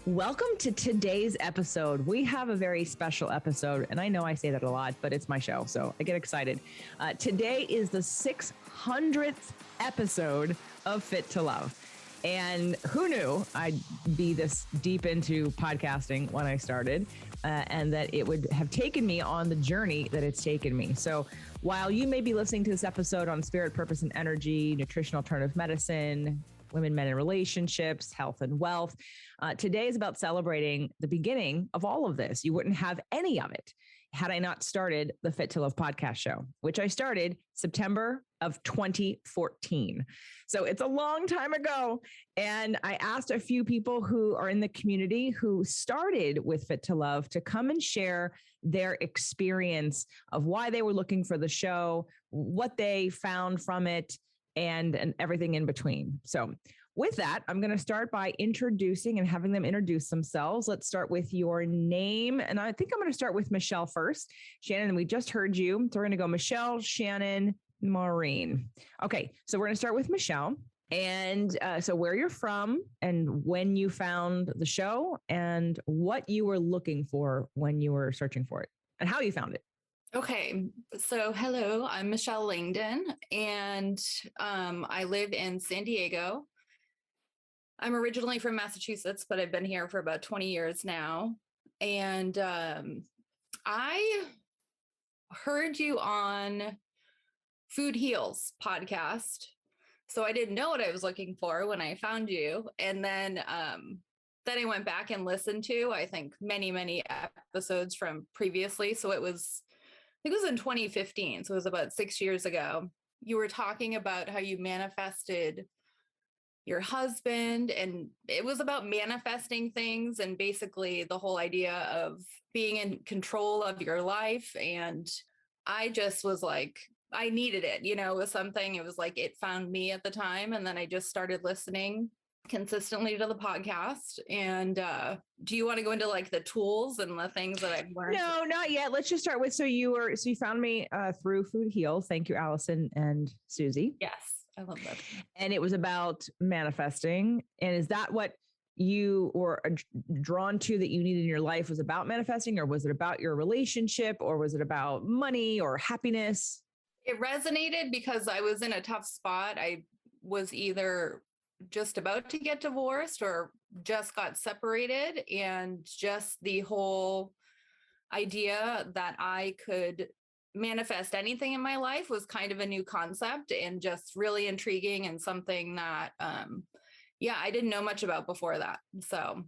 Welcome to today's episode. We have a very special episode, and I know I say that a lot, but it's my show, so I get excited. Today is the 600th episode of Fit to Love. And who knew I'd be this deep into podcasting when I started, and that it would have taken me on the journey that it's taken me. So while you may be listening to this episode on spirit, purpose, and energy, nutrition, alternative medicine, women, men, and relationships, health and wealth, today is about celebrating the beginning of all of this. You wouldn't have any of it had I not started the Fit to Love podcast show, which I started September of 2014. So it's a long time ago. And I asked a few people who are in the community who started with Fit to Love to come and share their experience of why they were looking for the show, what they found from it, and everything in between. So with that, I'm going to start by introducing and having them introduce themselves. Let's start with your name. And I think I'm going to start with Michelle first. Shannon, we just heard you. So we're going to go Michelle, Shannon, Maureen. Okay, so we're going to start with Michelle. And so where you're from and when you found the show and what you were looking for when you were searching for it and how you found it. Okay, so hello, I'm Michelle Langdon, and I live in San Diego. I'm originally from Massachusetts, but I've been here for about 20 years now. And I heard you on Food Heals podcast. So I didn't know what I was looking for when I found you. And then I went back and listened to, I think, many episodes from previously. So it was in 2015. So it was about 6 years ago. You were talking about how you manifested your husband, and it was about manifesting things and basically the whole idea of being in control of your life. And I just was like, I needed it, it was something, it was like, it found me at the time. And then I just started listening consistently to the podcast. And do you want to go into like the tools and the things that I've learned? No, not yet. Let's just start with, so you found me through Food Heals. Thank you, Allison and Susie. Yes, I love that. And it was about manifesting. And is that what you were drawn to, that you needed in your life, was about manifesting, or was it about your relationship, or was it about money or happiness? It resonated because I was in a tough spot. I was either just about to get divorced or just got separated, and just the whole idea that I could manifest anything in my life was kind of a new concept and just really intriguing, and something that I didn't know much about before that. So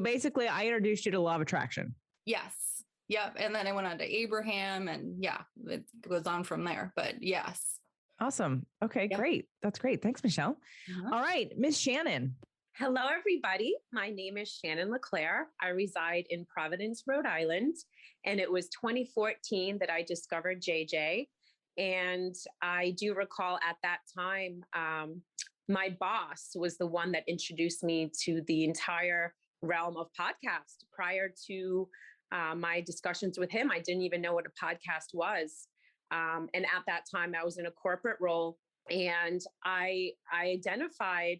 basically I introduced you to law of attraction. Yes. Yep. And then I went on to Abraham, and it goes on from there, but yes. Awesome. Okay, yep. Great. That's great. Thanks, Michelle. Uh-huh. All right, Miss Shannon. Hello, everybody. My name is Shannon LeClaire. I reside in Providence, Rhode Island, and it was 2014 that I discovered JJ. And I do recall at that time, my boss was the one that introduced me to the entire realm of podcast. Prior to my discussions with him, I didn't even know what a podcast was. And at that time, I was in a corporate role, and I identified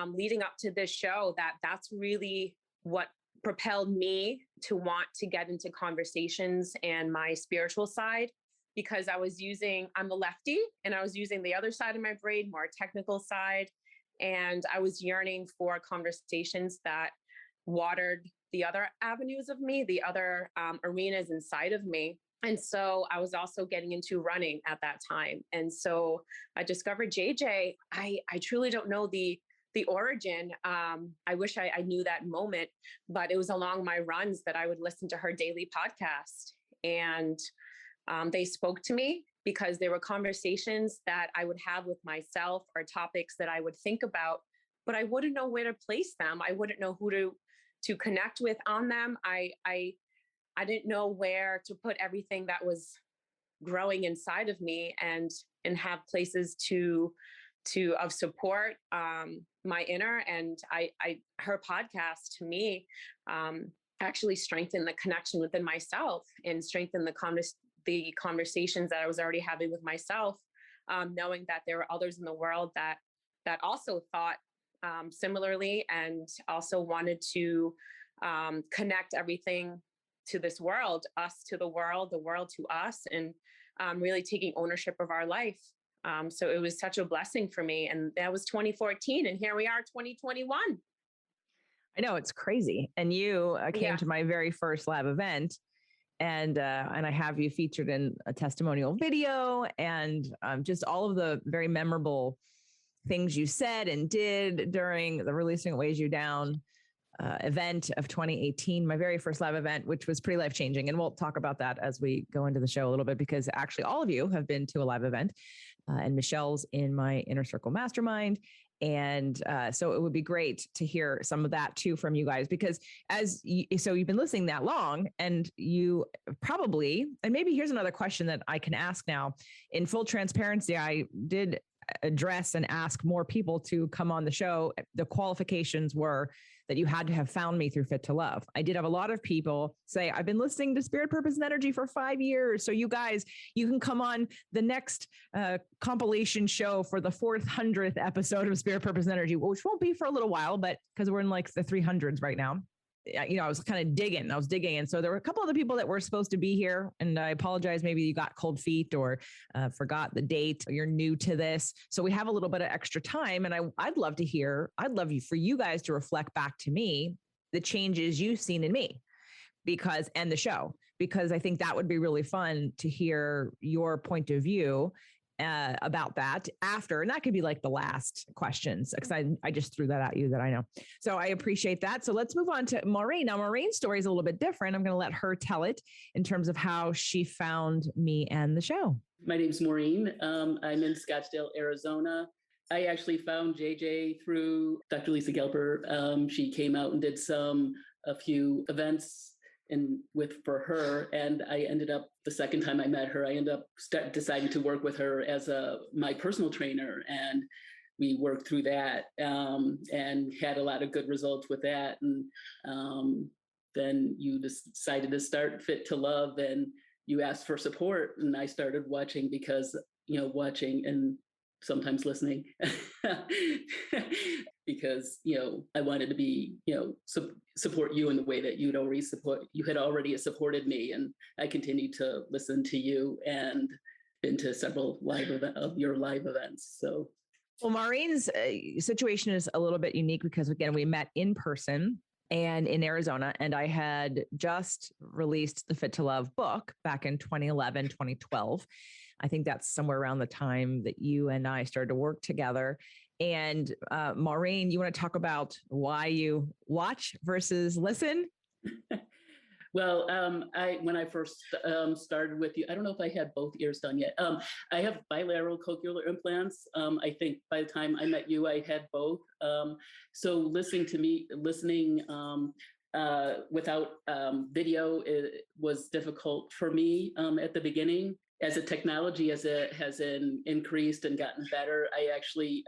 leading up to this show that that's really what propelled me to want to get into conversations and my spiritual side, because I'm a lefty, and I was using the other side of my brain, more technical side. And I was yearning for conversations that watered the other avenues of me, the other arenas inside of me. And so I was also getting into running at that time. And so I discovered JJ. I truly don't know the origin. I wish I knew that moment, but it was along my runs that I would listen to her daily podcast. And they spoke to me because there were conversations that I would have with myself, or topics that I would think about, but I wouldn't know where to place them. I wouldn't know who to connect with on them. I didn't know where to put everything that was growing inside of me, and have places of support, my inner. And her podcast to me actually strengthened the connection within myself, and strengthened the conversations that I was already having with myself, knowing that there were others in the world that also thought similarly, and also wanted to connect everything to this world, us to the world to us, and really taking ownership of our life. So it was such a blessing for me. And that was 2014. And here we are, 2021. I know, it's crazy. And you came to my very first live event, and I have you featured in a testimonial video, and just all of the very memorable things you said and did during the Releasing What Weighs You Down event of 2018, my very first live event, which was pretty life-changing. And we'll talk about that as we go into the show a little bit, because actually all of you have been to a live event, and Michelle's in my Inner Circle Mastermind. And so it would be great to hear some of that too from you guys, because so you've been listening that long, and you probably, and maybe here's another question that I can ask now. In full transparency, I did address and ask more people to come on the show. The qualifications were that you had to have found me through Fit to Love. I did have a lot of people say, I've been listening to Spirit, Purpose, and Energy for 5 years. So you guys, you can come on the next compilation show for the 400th episode of Spirit, Purpose, and Energy, which won't be for a little while, but because we're in like the 300s right now. I was kind of digging. And so there were a couple of the people that were supposed to be here, and I apologize. Maybe you got cold feet or forgot the date, or you're new to this. So we have a little bit of extra time, and I'd love for you guys to reflect back to me the changes you've seen in me, and the show, because I think that would be really fun to hear your point of view about that after. And that could be like the last questions, because I just threw that at you that I know. So I appreciate that. So let's move on to Maureen. Now, Maureen's story is a little bit different. I'm going to let her tell it in terms of how she found me and the show. My name's Maureen. I'm in Scottsdale, Arizona. I actually found JJ through Dr. Lisa Gelber. She came out and did a few events for her, and I ended up, the second time I met her, I ended up deciding to work with her as my personal trainer, and we worked through that and had a lot of good results with that. And then you decided to start Fit to Love, and you asked for support, and I started watching watching and sometimes listening because, I wanted to be, support you in the way that you had already supported me. And I continued to listen to you and been to several of your live events. So. Well, Maureen's situation is a little bit unique because, again, we met in person and in Arizona, and I had just released the Fit to Love book back in 2011, 2012. I think that's somewhere around the time that you and I started to work together. And Maureen, you want to talk about why you watch versus listen? Well, when I first started with you, I don't know if I had both ears done yet. I have bilateral cochlear implants. I think by the time I met you, I had both. So listening without video was difficult for me at the beginning. As the technology has increased and gotten better, I actually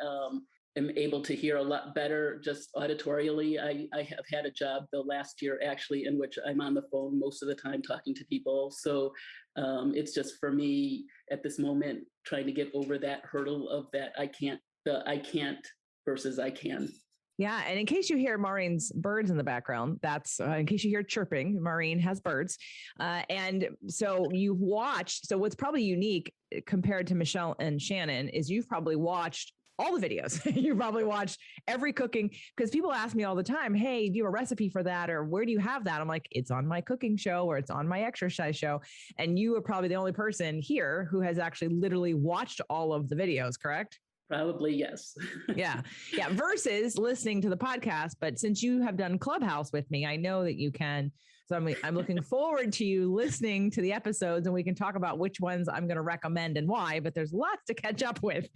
am able to hear a lot better just auditorially. I have had a job the last year actually in which I'm on the phone most of the time talking to people. So it's just for me at this moment trying to get over that hurdle of that I can't versus I can. Yeah. And in case you hear Maureen's birds in the background, that's in case you hear chirping, Maureen has birds. And so you've watched. So what's probably unique compared to Michelle and Shannon is you've probably watched all the videos. You probably watched every cooking, because people ask me all the time, hey, do you have a recipe for that? Or where do you have that? I'm like, it's on my cooking show or it's on my exercise show. And you are probably the only person here who has actually literally watched all of the videos, correct? Probably, yes. Yeah. Versus listening to the podcast. But since you have done Clubhouse with me, I know that you can. So I'm looking forward to you listening to the episodes, and we can talk about which ones I'm going to recommend and why, but there's lots to catch up with.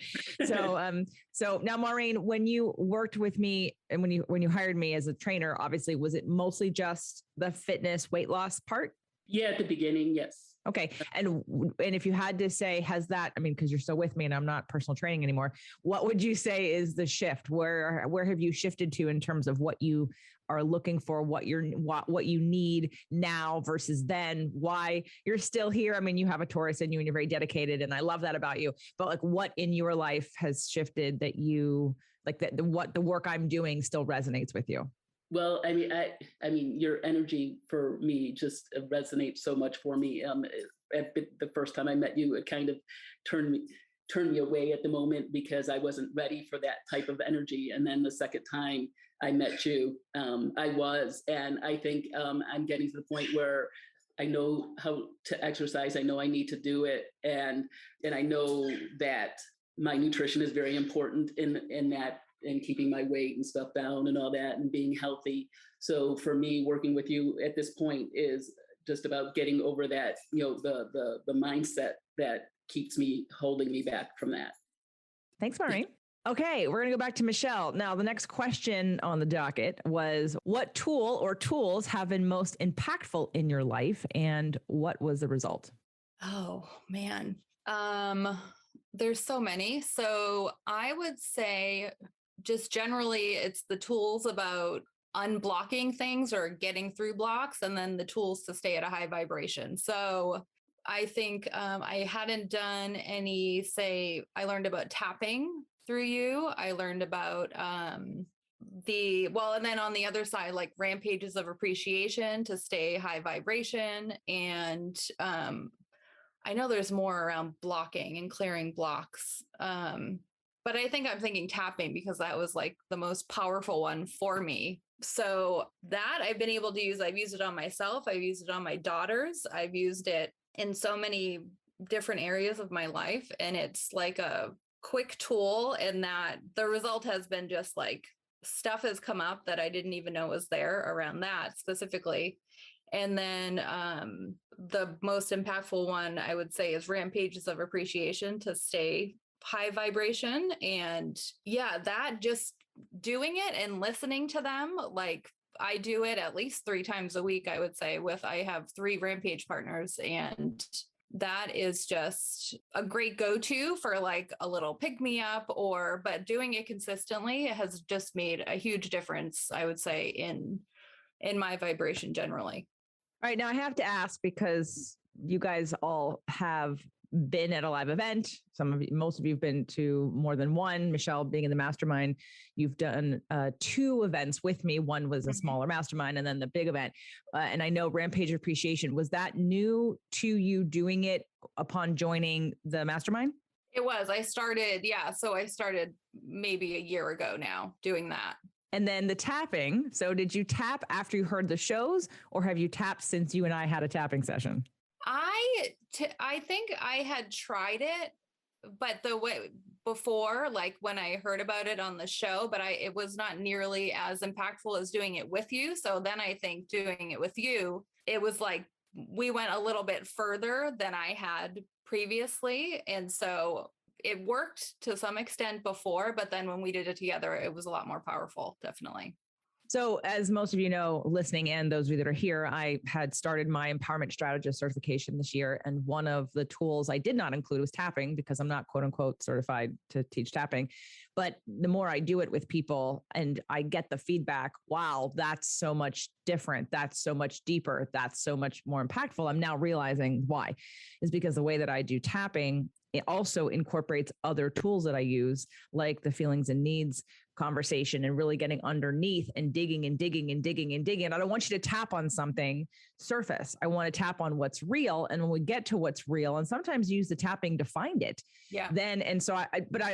So now, Maureen, when you worked with me and when you hired me as a trainer, obviously, was it mostly just the fitness weight loss part? Yeah, at the beginning, yes. Okay. And if you had to say, has that, because you're still with me and I'm not personal training anymore, what would you say is the shift? Where have you shifted to in terms of what you are looking for, what you need now versus then, why you're still here? You have a Taurus in you and you're very dedicated, and I love that about you. But like, what in your life has shifted that you Like that, what the work I'm doing still resonates with you? Well, I mean, your energy for me just resonates so much for me. The first time I met you, it kind of turned me away at the moment because I wasn't ready for that type of energy. And then the second time I met you, I was, and I think I'm getting to the point where I know how to exercise. I know I need to do it, and I know that my nutrition is very important in that, and keeping my weight and stuff down and all that and being healthy. So for me, working with you at this point is just about getting over that, the mindset that keeps me holding me back from that. Thanks, Maureen. Okay, we're going to go back to Michelle. Now, the next question on the docket was, what tool or tools have been most impactful in your life, and what was the result? Oh, man. There's so many. So I would say just generally it's the tools about unblocking things or getting through blocks, and then the tools to stay at a high vibration. So I think I hadn't done any, I learned about tapping through you. I learned about and then on the other side, like rampages of appreciation to stay high vibration. And I know there's more around blocking and clearing blocks. But I think I'm thinking tapping because that was like the most powerful one for me. So that I've been able to use, I've used it on myself. I've used it on my daughters. I've used it in so many different areas of my life. And it's like a quick tool, in that the result has been just like stuff has come up that I didn't even know was there around that specifically. And then the most impactful one I would say is rampages of appreciation to stay high vibration. And yeah, that just doing it and listening to them, like I do it at least 3 times a week, I would say, I have 3 rampage partners, and that is just a great go-to for like a pick me up, but doing it consistently has just made a huge difference, I would say, in my vibration generally. All right. Now I have to ask, because you guys all have been at a live event. Most of you have been to more than one. Michelle, being in the mastermind, you've done 2 events with me. One was a smaller mastermind, and then the big event. And I know Rampage Appreciation, was that new to you doing it upon joining the mastermind? It was. I started maybe a year ago now doing that. And then the tapping. So did you tap after you heard the shows, or have you tapped since you and I had a tapping session? I think I had tried it, but the way before, like when I heard about it on the show, but it was not nearly as impactful as doing it with you. So then I think doing it with you, it was like we went a little bit further than I had previously. And so it worked to some extent before, but then when we did it together, it was a lot more powerful, definitely. So as most of you know, listening, and those of you that are here, I had started my empowerment strategist certification this year. And one of the tools I did not include was tapping, because I'm not quote unquote certified to teach tapping. But the more I do it with people and I get the feedback, wow, that's so much different. That's so much deeper. That's so much more impactful. I'm now realizing why is because the way that I do tapping, it also incorporates other tools that I use, like the feelings and needs conversation, and really getting underneath and digging and digging and digging and digging. And I don't want you to tap on something surface. I want to tap on what's real. And when we get to what's real, and sometimes use the tapping to find it. Yeah. So I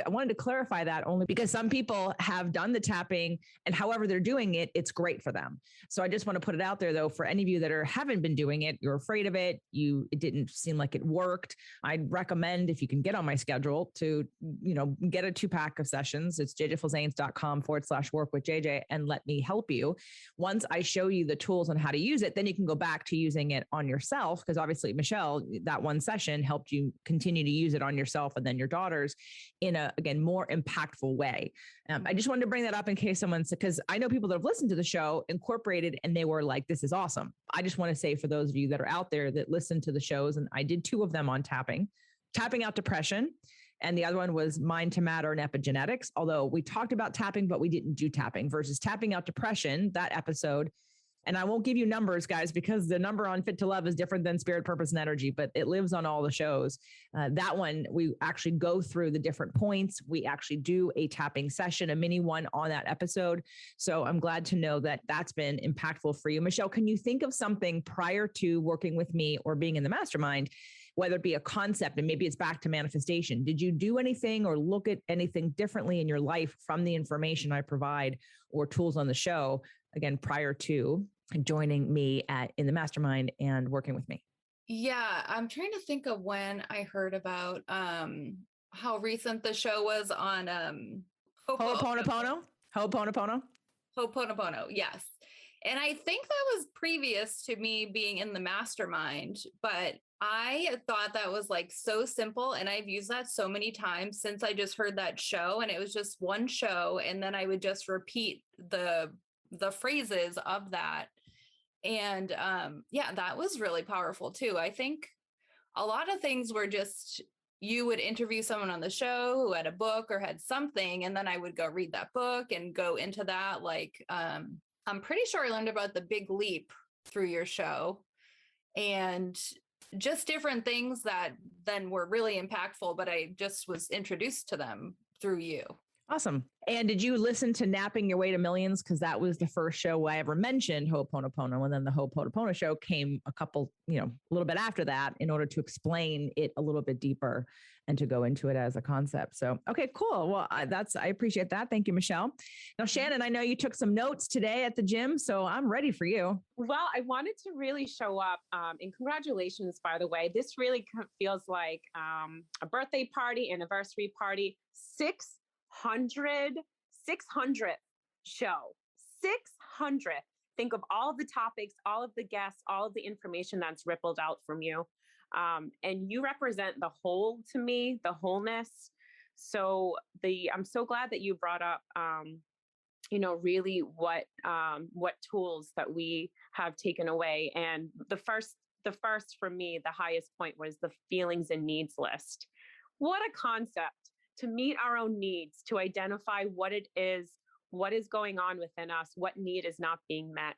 wanted to clarify that only because some people have done the tapping, and however they're doing it, it's great for them. So I just want to put it out there though, for any of you that haven't been doing it, you're afraid of it, it didn't seem like it worked. I'd recommend, if you can get on my schedule, to, get a 2-pack of sessions. It's jjfilzanes.com/work with JJ, and let me help you. Once I show you the tools on how to use it, then you can go back to using it on yourself. Because obviously, Michelle, that one session helped you continue to use it on yourself and then your daughters in a, again, more impactful way. I just wanted to bring that up in case someone, because I know people that have listened to the show, incorporated, and they were like, this is awesome. I just want to say, for those of you that are out there that listen to the shows, and I did 2 of them on tapping out depression. And the other one was Mind to Matter and epigenetics. Although we talked about tapping, but we didn't do tapping, versus tapping out depression. That episode And I won't give you numbers, guys, because the number on Fit to Love is different than Spirit, Purpose, and Energy, but it lives on all the shows. That one, we actually go through the different points. We actually do a tapping session, a mini one on that episode. So I'm glad to know that that's been impactful for you. Michelle, can you think of something prior to working with me or being in the mastermind, whether it be a concept, and maybe it's back to manifestation? Did you do anything or look at anything differently in your life from the information I provide or tools on the show, again, prior to joining me in the mastermind and working with me? Yeah, I'm trying to think of when I heard about how recent the show was on Ho'oponopono? Ho'oponopono? Ho'oponopono, yes. And I think that was previous to me being in the mastermind, but I thought that was like so simple. And I've used that so many times since I just heard that show. And it was just one show. And then I would just repeat the phrases of that. And yeah, that was really powerful too. I think a lot of things were just, you would interview someone on the show who had a book or had something, and then I would go read that book and go into that. Like, I'm pretty sure I learned about the big leap through your show, and just different things that then were really impactful, but I just was introduced to them through you. Awesome. And did you listen to Napping Your Way to Millions? Because that was the first show I ever mentioned Ho'oponopono. And then the Ho'oponopono show came a little bit after that in order to explain it a little bit deeper and to go into it as a concept. So, okay, cool. Well, I appreciate that. Thank you, Michelle. Now, Shannon, I know you took some notes today at the gym, so I'm ready for you. Well, I wanted to really show up, and congratulations, by the way. This really feels like a birthday party, anniversary party, 600th show, 600th. Think of all of the topics, all of the guests, all of the information that's rippled out from you. And you represent the whole to me, the wholeness. So I'm so glad that you brought up, really what tools that we have taken away. And the first for me, the highest point was the feelings and needs list. What a concept to meet our own needs, to identify what is going on within us, what need is not being met.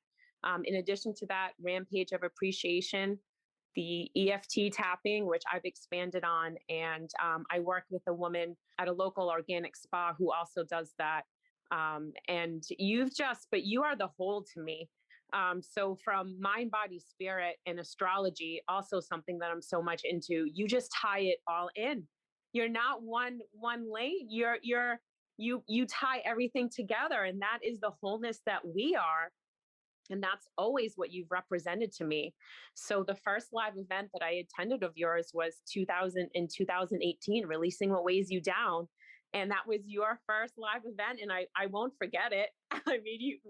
In addition to that, rampage of appreciation, the EFT tapping, which I've expanded on. And I work with a woman at a local organic spa who also does that. And you are the whole to me. So from mind, body, spirit, and astrology, also something that I'm so much into, you just tie it all in. You're not one lane. You tie everything together, and that is the wholeness that we are. And that's always what you've represented to me. So the first live event that I attended of yours was 2018, Releasing What Weighs You Down. And that was your first live event. And I won't forget it. I mean,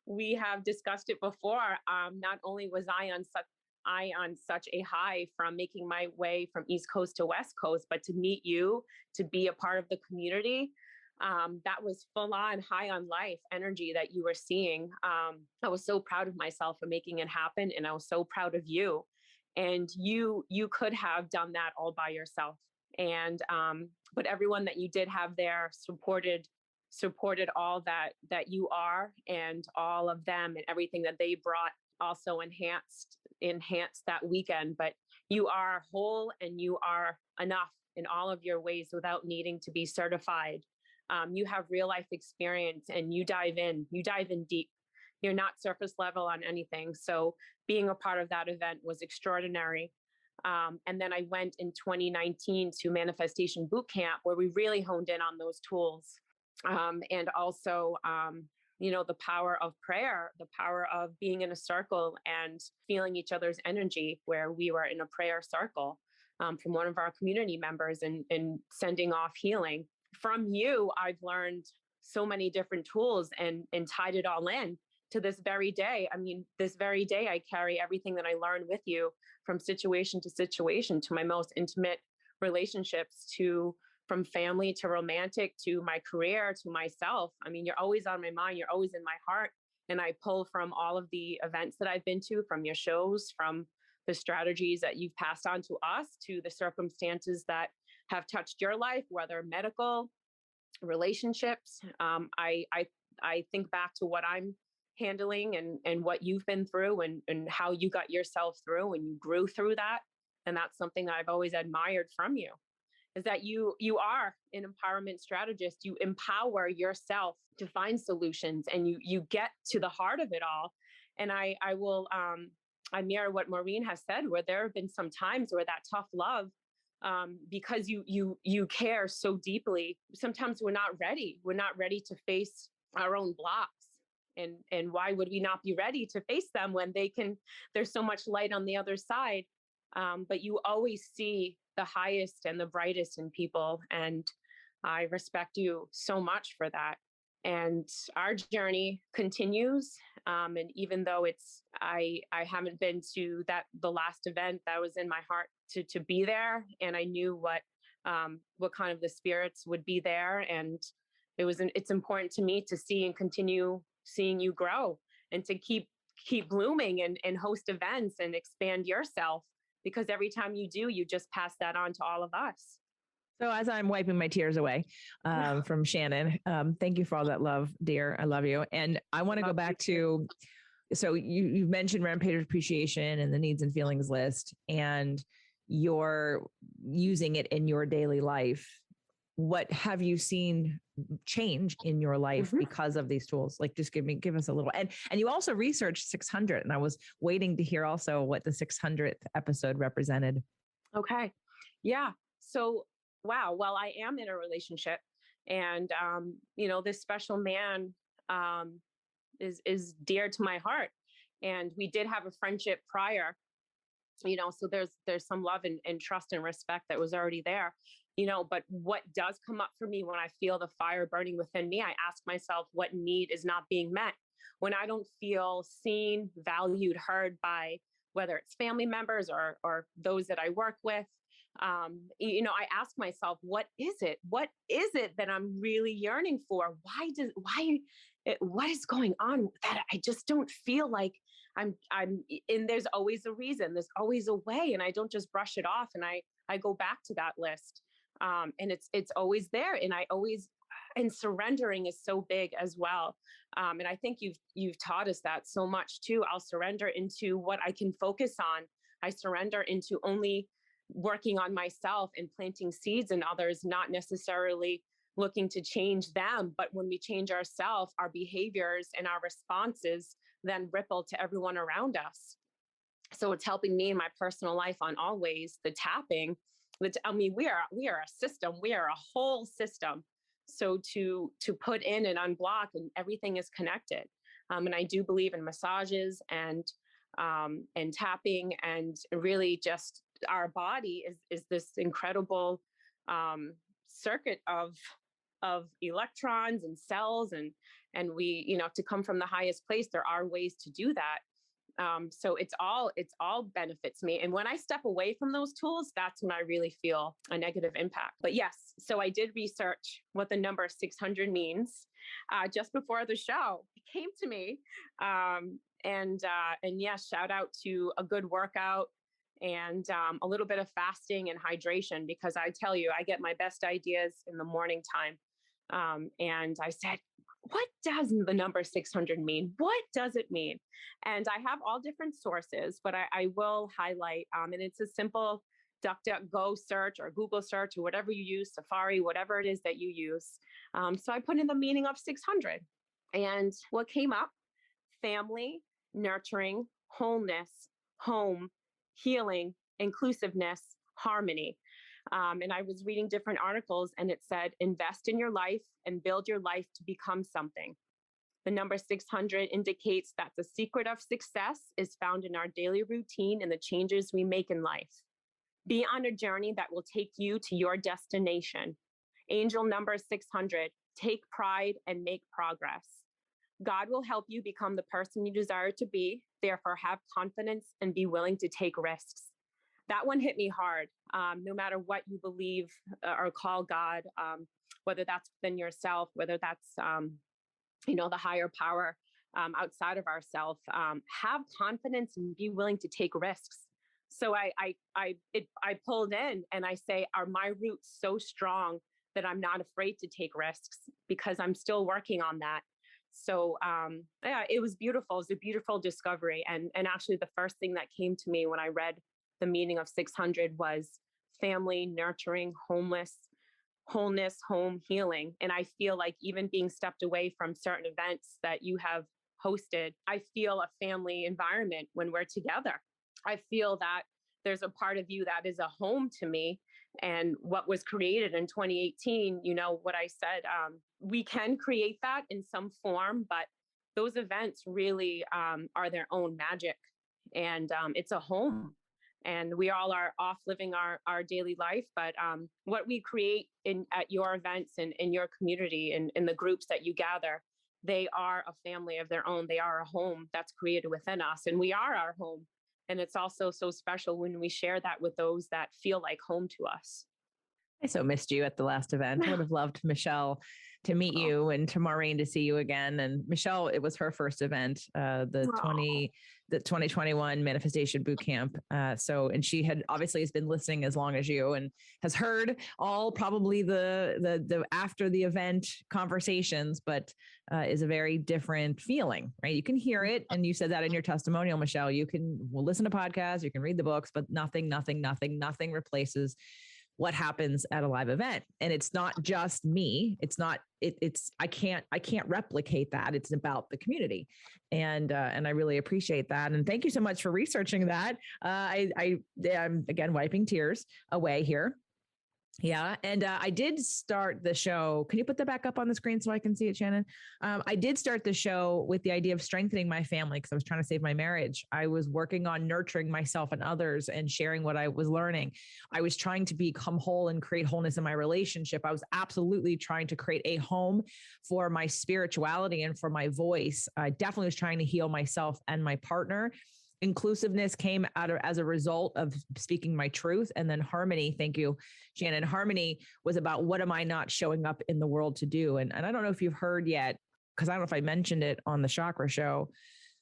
we have discussed it before. Not only was I on such a high from making my way from East Coast to West Coast, but to meet you, to be a part of the community, that was full on high on life energy that you were seeing. I was so proud of myself for making it happen. And I was so proud of you. And you could have done that all by yourself. And, but everyone that you did have there supported all that you are, and all of them and everything that they brought also enhanced that weekend. But you are whole and you are enough in all of your ways without needing to be certified. You have real life experience, and you dive in deep. You're not surface level on anything. So being a part of that event was extraordinary. And then I went in 2019 to Manifestation Bootcamp, where we really honed in on those tools. And also, the power of prayer, the power of being in a circle and feeling each other's energy, where we were in a prayer circle from one of our community members and sending off healing. From you, I've learned so many different tools and tied it all in to this very day. I mean, this very day, I carry everything that I learned with you from situation to situation, to my most intimate relationships, from family to romantic, to my career, to myself. I mean, you're always on my mind. You're always in my heart. And I pull from all of the events that I've been to, from your shows, from the strategies that you've passed on to us, to the circumstances that have touched your life, whether medical, relationships. I think back to what I'm handling and what you've been through and how you got yourself through and you grew through that. And that's something that I've always admired from you, is that you are an empowerment strategist. You empower yourself to find solutions, and you get to the heart of it all. And I mirror what Maureen has said, where there have been some times where that tough love, because you care so deeply, sometimes we're not ready. We're not ready to face our own blocks. And why would we not be ready to face them when there's so much light on the other side? But you always see the highest and the brightest in people. And I respect you so much for that. And our journey continues. And even though I haven't been to the last event, that was in my heart to be there. And I knew what kind of the spirits would be there. And it's important to me to see and continue seeing you grow and to keep blooming and host events and expand yourself, because every time you do, you just pass that on to all of us. So as I'm wiping my tears away from Shannon, thank you for all that love, dear. I love you. And I want to go back to, so you mentioned Rampage Appreciation and the needs and feelings list, and you're using it in your daily life. What have you seen change in your life because of these tools? Like, just give us a little, and you also researched 600, and I was waiting to hear also what the 600th episode represented. Okay. Yeah. So, wow. Well, I am in a relationship, and, this special man, is dear to my heart. And we did have a friendship prior, so there's some love and trust and respect that was already there. But what does come up for me when I feel the fire burning within me, I ask myself, what need is not being met? When I don't feel seen, valued, heard by whether it's family members or those that I work with, I ask myself, what is it? What is it that I'm really yearning for? What is going on that I just don't feel like and there's always a reason, there's always a way. And I don't just brush it off. And I go back to that list. And it's always there. And surrendering is so big as well. And I think you've taught us that so much too. I'll surrender into what I can focus on. I surrender into only working on myself and planting seeds in others, not necessarily looking to change them. But when we change ourselves, our behaviors and our responses then ripple to everyone around us. So it's helping me in my personal life on all ways. The tapping, we are a system. We are a whole system. So to put in and unblock, and everything is connected. And I do believe in massages and tapping, and really just our body is this incredible circuit of electrons and cells, and we, to come from the highest place, there are ways to do that. So it's all benefits me. And when I step away from those tools, that's when I really feel a negative impact. But yes, so I did research what the number 600 means just before the show. It came to me. And yes, shout out to a good workout and a little bit of fasting and hydration, because I tell you, I get my best ideas in the morning time. And I said, what does the number 600 mean? What does it mean? And I have all different sources, but I will highlight, and it's a simple DuckDuckGo search or Google search or whatever you use, Safari, whatever it is that you use. So I put in the meaning of 600, and what came up: family, nurturing, wholeness, home, healing, inclusiveness, harmony. And I was reading different articles, and it said, invest in your life and build your life to become something. The number 600 indicates that the secret of success is found in our daily routine and the changes we make in life. Be on a journey that will take you to your destination. Angel number 600, take pride and make progress. God will help you become the person you desire to be. Therefore, have confidence and be willing to take risks. That one hit me hard. No matter what you believe or call God, whether that's within yourself, whether that's, the higher power outside of ourselves, have confidence and be willing to take risks. So I pulled in and I say, are my roots so strong that I'm not afraid to take risks? Because I'm still working on that. So yeah, it was beautiful. It was a beautiful discovery. And actually the first thing that came to me when I read the meaning of 600 was family, nurturing, homeless, wholeness, home, healing. And I feel like even being stepped away from certain events that you have hosted, I feel a family environment when we're together. I feel that there's a part of you that is a home to me. And what was created in 2018, you know, what I said, we can create that in some form, but those events really are their own magic. And it's a home. And we all are off living our daily life. But what we create at your events and in your community and in the groups that you gather, they are a family of their own. They are a home that's created within us. And we are our home. And it's also so special when we share that with those that feel like home to us. I so missed you at the last event. I would have loved Michelle to meet you and to Maureen to see you again. And Michelle, it was her first event, the 2021 Manifestation Bootcamp. And she had obviously has been listening as long as you and has heard all probably the after the event conversations, but is a very different feeling, right? You can hear it. And you said that in your testimonial, Michelle, we'll listen to podcasts, you can read the books, but nothing replaces what happens at a live event. And it's not just me. I can't replicate that. It's about the community. And I really appreciate that. And thank you so much for researching that. I'm again, wiping tears away here. Yeah. And I did start the show. Can you put that back up on the screen so I can see it, Shannon? I did start the show with the idea of strengthening my family because I was trying to save my marriage. I was working on nurturing myself and others and sharing what I was learning. I was trying to become whole and create wholeness in my relationship. I was absolutely trying to create a home for my spirituality and for my voice. I definitely was trying to heal myself and my partner. Inclusiveness came as a result of speaking my truth. And then harmony, thank you, Shannon. Harmony was about what am I not showing up in the world to do? And I don't know if you've heard yet, because I don't know if I mentioned it on the Chakra Show.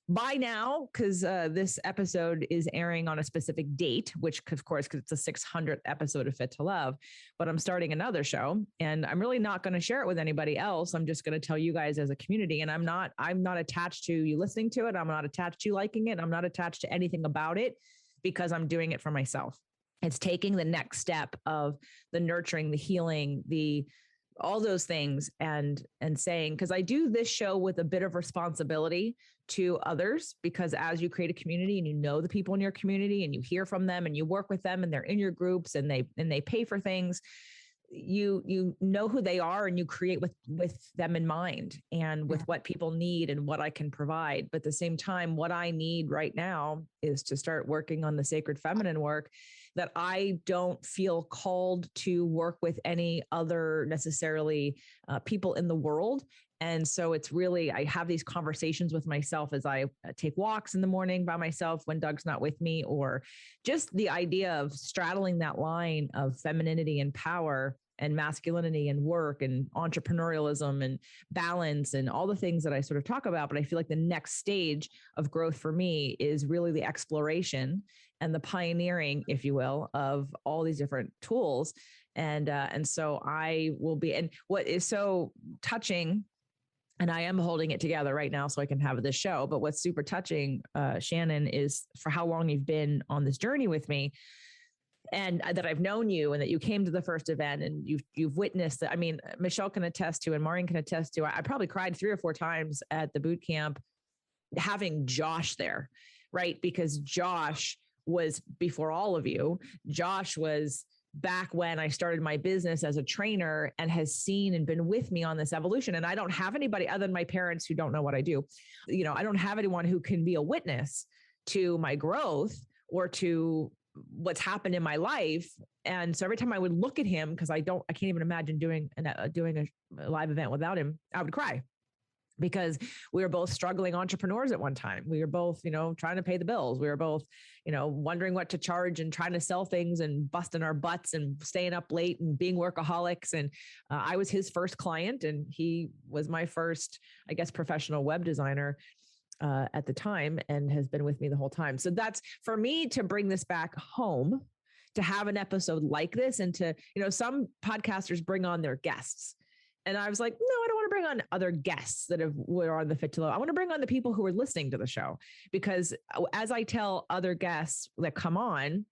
By now, because this episode is airing on a specific date, which of course, because it's the 600th episode of Fit to Love, but I'm starting another show and I'm really not going to share it with anybody else. I'm just going to tell you guys as a community, and I'm not attached to you listening to it. I'm not attached to you liking it. I'm not attached to anything about it because I'm doing it for myself. It's taking the next step of the nurturing, the healing, all those things and saying, because I do this show with a bit of responsibility to others, because as you create a community and you know the people in your community and you hear from them and you work with them and they're in your groups and they pay for things, you know who they are and you create with them in mind and with what people need and what I can provide. But at the same time, what I need right now is to start working on the sacred feminine work that I don't feel called to work with any other necessarily people in the world. And so it's really, I have these conversations with myself as I take walks in the morning by myself when Doug's not with me, or just the idea of straddling that line of femininity and power and masculinity and work and entrepreneurialism and balance and all the things that I sort of talk about. But I feel like the next stage of growth for me is really the exploration and the pioneering, if you will, of all these different tools. And so I will be, and what is so touching, and I am holding it together right now so I can have this show, but what's super touching, Shannon, is for how long you've been on this journey with me, and that I've known you and that you came to the first event and you've witnessed that. I mean, Michelle can attest to, and Maureen can attest to, I probably cried 3 or 4 times at the boot camp having Josh there, right? Because Josh was before all of you. Josh was back when I started my business as a trainer and has seen and been with me on this evolution. And I don't have anybody other than my parents who don't know what I do. You know, I don't have anyone who can be a witness to my growth or to what's happened in my life. And so every time I would look at him, because I can't even imagine doing a live event without him, I would cry. Because we were both struggling entrepreneurs at one time. We were both, trying to pay the bills. We were both, wondering what to charge and trying to sell things and busting our butts and staying up late and being workaholics. And I was his first client and he was my first, I guess, professional web designer at the time and has been with me the whole time. So that's for me to bring this back home, to have an episode like this and to, some podcasters bring on their guests. And I was like, no, I don't want to bring on other guests that were on the Fit to Low. I want to bring on the people who are listening to the show, because as I tell other guests that come on,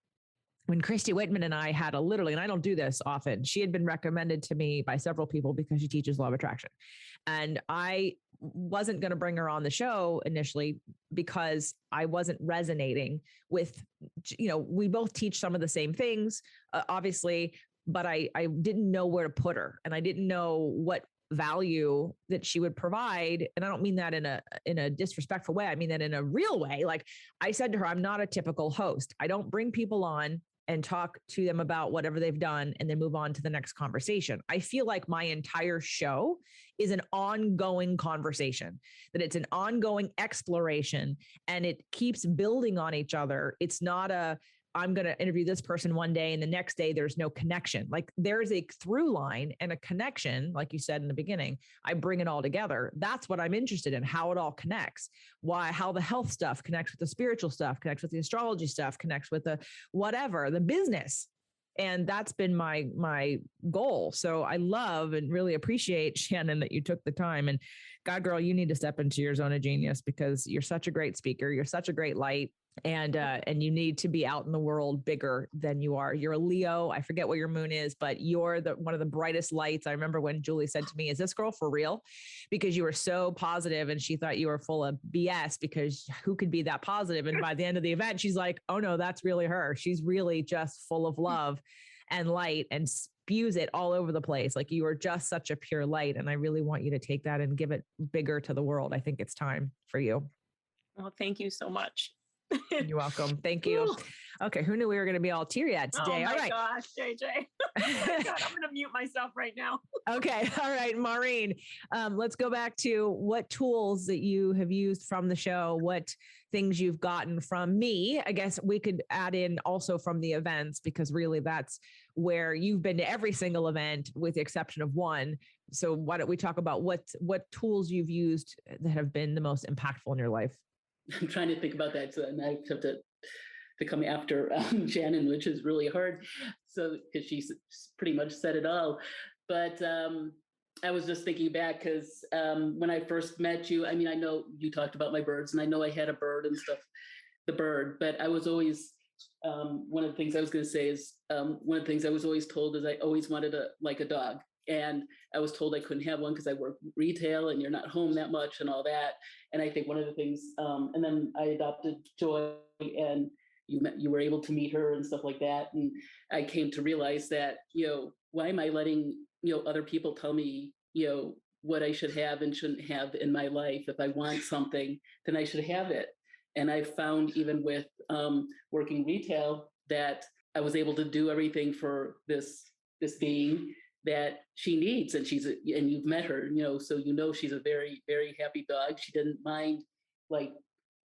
when Christy Whitman and I had and I don't do this often, she had been recommended to me by several people because she teaches law of attraction. And I wasn't going to bring her on the show initially because I wasn't resonating with, we both teach some of the same things, obviously, but I didn't know where to put her, and I didn't know what value that she would provide. And I don't mean that in a disrespectful way. I mean that in a real way. Like I said to her, I'm not a typical host. I don't bring people on and talk to them about whatever they've done and then move on to the next conversation. I feel like my entire show is an ongoing conversation, that it's an ongoing exploration, and it keeps building on each other. It's not I'm going to interview this person one day and the next day there's no connection. Like there's a through line and a connection. Like you said in the beginning, I bring it all together. That's what I'm interested in, how it all connects, how the health stuff connects with the spiritual stuff, connects with the astrology stuff, connects with the whatever, the business. And that's been my goal. So I love and really appreciate, Shannon, that you took the time. And God, girl, you need to step into your zone of genius, because you're such a great speaker. You're such a great light. And you need to be out in the world bigger than you are. You're a Leo. I forget what your moon is, but you're one of the brightest lights. I remember when Julie said to me, is this girl for real? Because you were so positive, and she thought you were full of BS, because who could be that positive? And by the end of the event, she's like, oh no, that's really her. She's really just full of love and light, and spews it all over the place. Like you are just such a pure light. And I really want you to take that and give it bigger to the world. I think it's time for you. Well, thank you so much. You're welcome. Thank you. Okay. Who knew we were going to be all teary-eyed today? Oh my all right. gosh, JJ. Oh my God, I'm going to mute myself right now. Okay. All right, Maureen, let's go back to what tools that you have used from the show, what things you've gotten from me. I guess we could add in also from the events, because really that's where you've been to every single event with the exception of one. So why don't we talk about what tools you've used that have been the most impactful in your life? I'm trying to think about that. So and I have to come after Shannon, which is really hard. So because she's pretty much said it all. But I was just thinking back, because when I first met you, I mean, I know you talked about my birds, and I know I had a bird and stuff, the bird, but I was always, one of the things I was going to say is, one of the things I was always told is I always wanted a dog. And I was told I couldn't have one because I work retail and you're not home that much and all that. And I think one of the things, and then I adopted Joy, and you were able to meet her and stuff like that. And I came to realize that, why am I letting, other people tell me, what I should have and shouldn't have in my life? If I want something, then I should have it. And I found even with working retail that I was able to do everything for this being that she needs, and and you've met her, so she's a very, very happy dog. She didn't mind like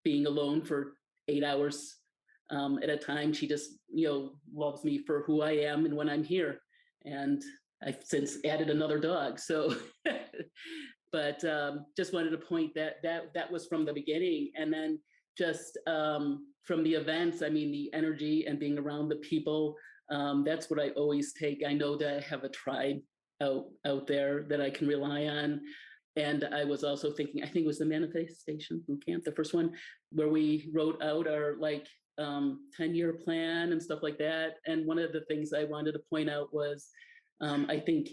being alone for 8 hours at a time. She just, loves me for who I am and when I'm here. And I've since added another dog. So, but just wanted to point that was from the beginning. And then just from the events, I mean, the energy and being around the people, that's what I always take. I know that I have a tribe out there that I can rely on. And I was also thinking, I think it was the Manifestation Bootcamp, the first one, where we wrote out our 10-year plan and stuff like that. And one of the things I wanted to point out was, I think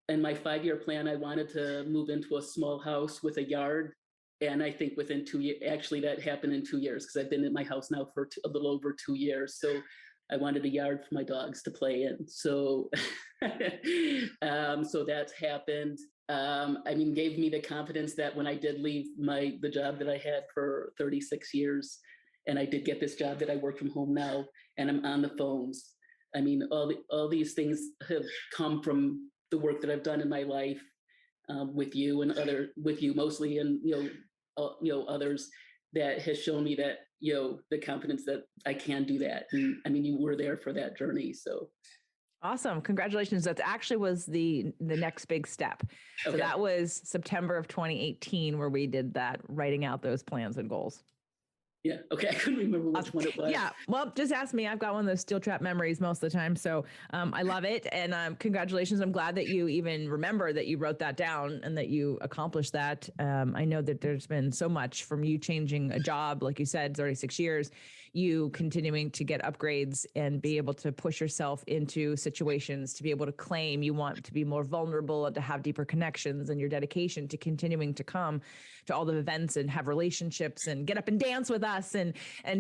in my 5-year plan, I wanted to move into a small house with a yard. And I think within 2 years, actually that happened in 2 years, because I've been in my house now for a little over 2 years. So I wanted a yard for my dogs to play in. So, so that's happened. I mean, gave me the confidence that when I did leave the job that I had for 36 years, and I did get this job that I work from home now, and I'm on the phones. I mean, all these things have come from the work that I've done in my life with you mostly, and others, that has shown me that, the confidence that I can do that. And I mean, you were there for that journey. So awesome. Congratulations. That actually was the next big step. So okay. That was September of 2018, where we did that, writing out those plans and goals. Yeah. Okay. I couldn't remember which one it was. Yeah. Well, just ask me. I've got one of those steel trap memories most of the time. So I love it. And congratulations. I'm glad that you even remember that you wrote that down and that you accomplished that. I know that there's been so much from you changing a job, like you said, it's already 6 years, you continuing to get upgrades and be able to push yourself into situations, to be able to claim you want to be more vulnerable and to have deeper connections, and your dedication to continuing to come to all the events and have relationships and get up and dance with us and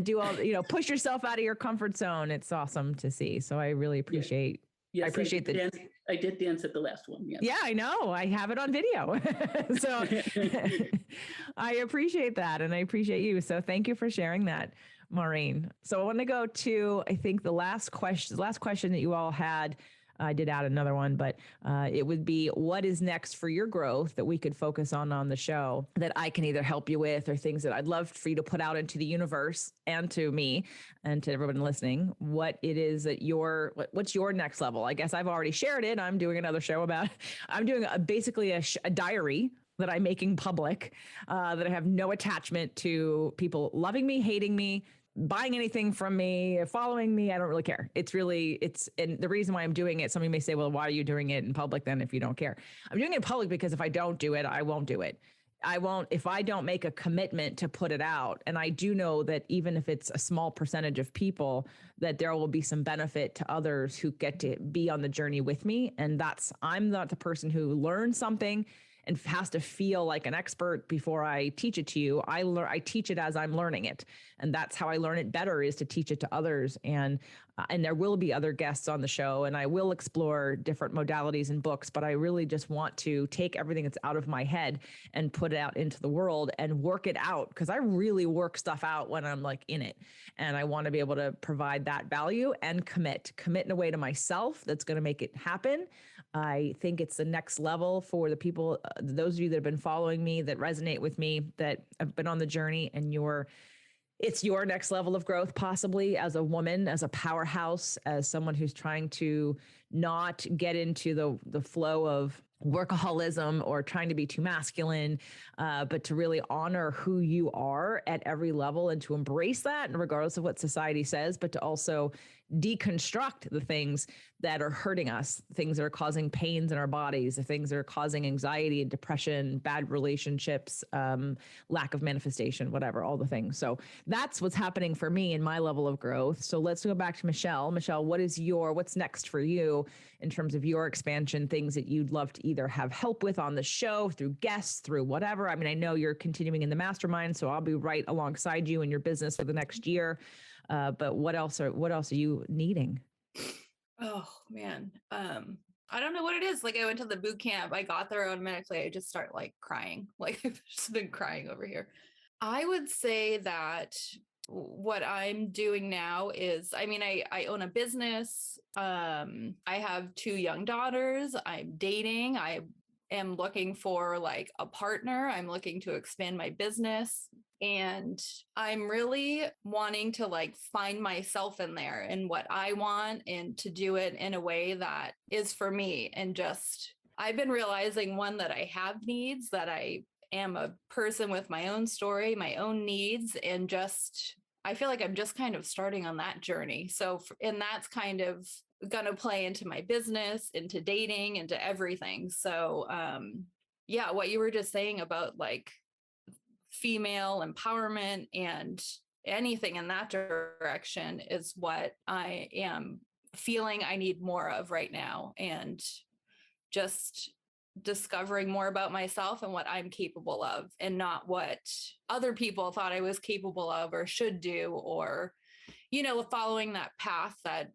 do all, push yourself out of your comfort zone. It's awesome to see. So I really appreciate Yes, I appreciate I did dance at the last one. Yes. Yeah, I know. I have it on video. So I appreciate that. And I appreciate you. So thank you for sharing that, Maureen. So I want to go to, I think the last question that you all had. I did add another one, but it would be, what is next for your growth that we could focus on the show that I can either help you with, or things that I'd love for you to put out into the universe and to me and to everyone listening, what it is that what's your next level? I guess I've already shared it. I'm doing another show I'm doing basically a diary that I'm making public, that I have no attachment to people loving me, hating me, buying anything from me, following me. I don't really care. And the reason why I'm doing it, somebody may say, well, why are you doing it in public then if you don't care? I'm doing it in public because if I don't do it, I won't do it. If I don't make a commitment to put it out. And I do know that even if it's a small percentage of people, that there will be some benefit to others who get to be on the journey with me. And I'm not the person who learns something and has to feel like an expert before I teach it to you. I teach it as I'm learning it. And that's how I learn it better, is to teach it to others. And there will be other guests on the show, and I will explore different modalities and books, but I really just want to take everything that's out of my head and put it out into the world and work it out, because I really work stuff out when I'm like in it. And I want to be able to provide that value and commit in a way to myself that's going to make it happen. I think it's the next level for the people, those of you that have been following me, that resonate with me, that have been on the journey, and it's your next level of growth, possibly as a woman, as a powerhouse, as someone who's trying to not get into the flow of workaholism or trying to be too masculine, but to really honor who you are at every level and to embrace that, and regardless of what society says, but to also deconstruct the things that are hurting us, things that are causing pains in our bodies, the things that are causing anxiety and depression, bad relationships, lack of manifestation, whatever, all the things. So that's what's happening for me in my level of growth. So let's go back to Michelle. Michelle, what's next for you in terms of your expansion, things that you'd love to either have help with on the show, through guests, through whatever? I mean, I know you're continuing in the mastermind, so I'll be right alongside you in your business for the next year. But what else are you needing? Oh man. I don't know what it is. Like, I went to the boot camp, I got there automatically. I just start like crying. Like, I've just been crying over here. I would say that what I'm doing now is, I mean, I own a business. I have 2 young daughters. I'm dating. I am looking for like a partner. I'm looking to expand my business. And I'm really wanting to like find myself in there and what I want, and to do it in a way that is for me. And just, I've been realizing, one, that I have needs, that I am a person with my own story, my own needs, and just, I feel like I'm just kind of starting on that journey. So, and that's kind of going to play into my business, into dating, into everything. So, yeah, what you were just saying about like female empowerment and anything in that direction is what I am feeling I need more of right now. And just discovering more about myself and what I'm capable of, and not what other people thought I was capable of or should do, or, following that path that,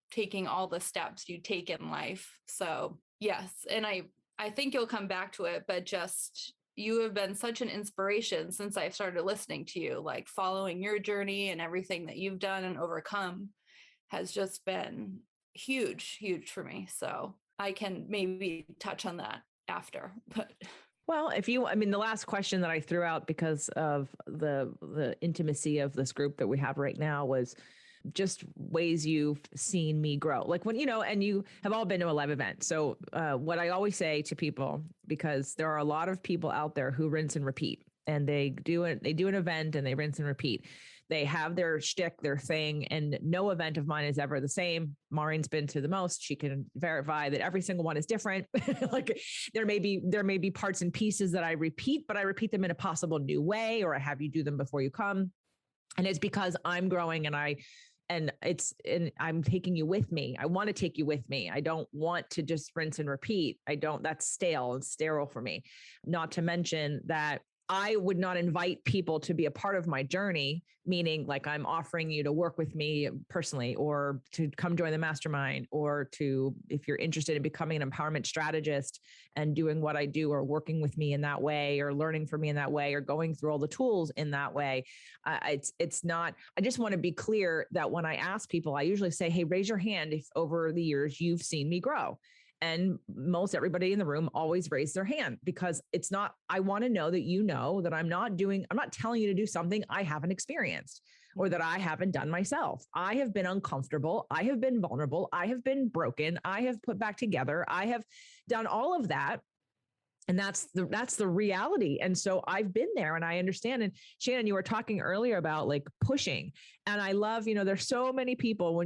taking all the steps you take in life. So yes. And I think you'll come back to it, but just, you have been such an inspiration since I've started listening to you, like following your journey, and everything that you've done and overcome has just been huge for me. So I can maybe touch on that after, but. Well, the last question that I threw out because of the intimacy of this group that we have right now was just ways you've seen me grow. Like when, and you have all been to a live event. So what I always say to people, because there are a lot of people out there who rinse and repeat. and they do an event and they rinse and repeat. They have their shtick, their thing, and no event of mine is ever the same. Maureen's been to the most. She can verify that every single one is different. Like there may be parts and pieces that I repeat, but I repeat them in a possible new way, or I have you do them before you come. And it's because I'm growing and I'm taking you with me. I want to take you with me. I don't want to just rinse and repeat. That's stale and sterile for me. Not to mention that I would not invite people to be a part of my journey, meaning like I'm offering you to work with me personally, or to come join the mastermind, or to, if you're interested in becoming an empowerment strategist and doing what I do, or working with me in that way, or learning from me in that way, or going through all the tools in that way. It's not, I just want to be clear that when I ask people, I usually say, hey, raise your hand if over the years you've seen me grow. And most everybody in the room always raise their hand, because it's not, I want to know that you know that I'm not telling you to do something I haven't experienced or that I haven't done myself. I have been uncomfortable. I have been vulnerable. I have been broken. I have put back together. I have done all of that. And that's the reality. And so I've been there and I understand. And Shannon, you were talking earlier about like pushing. And I love, there's so many people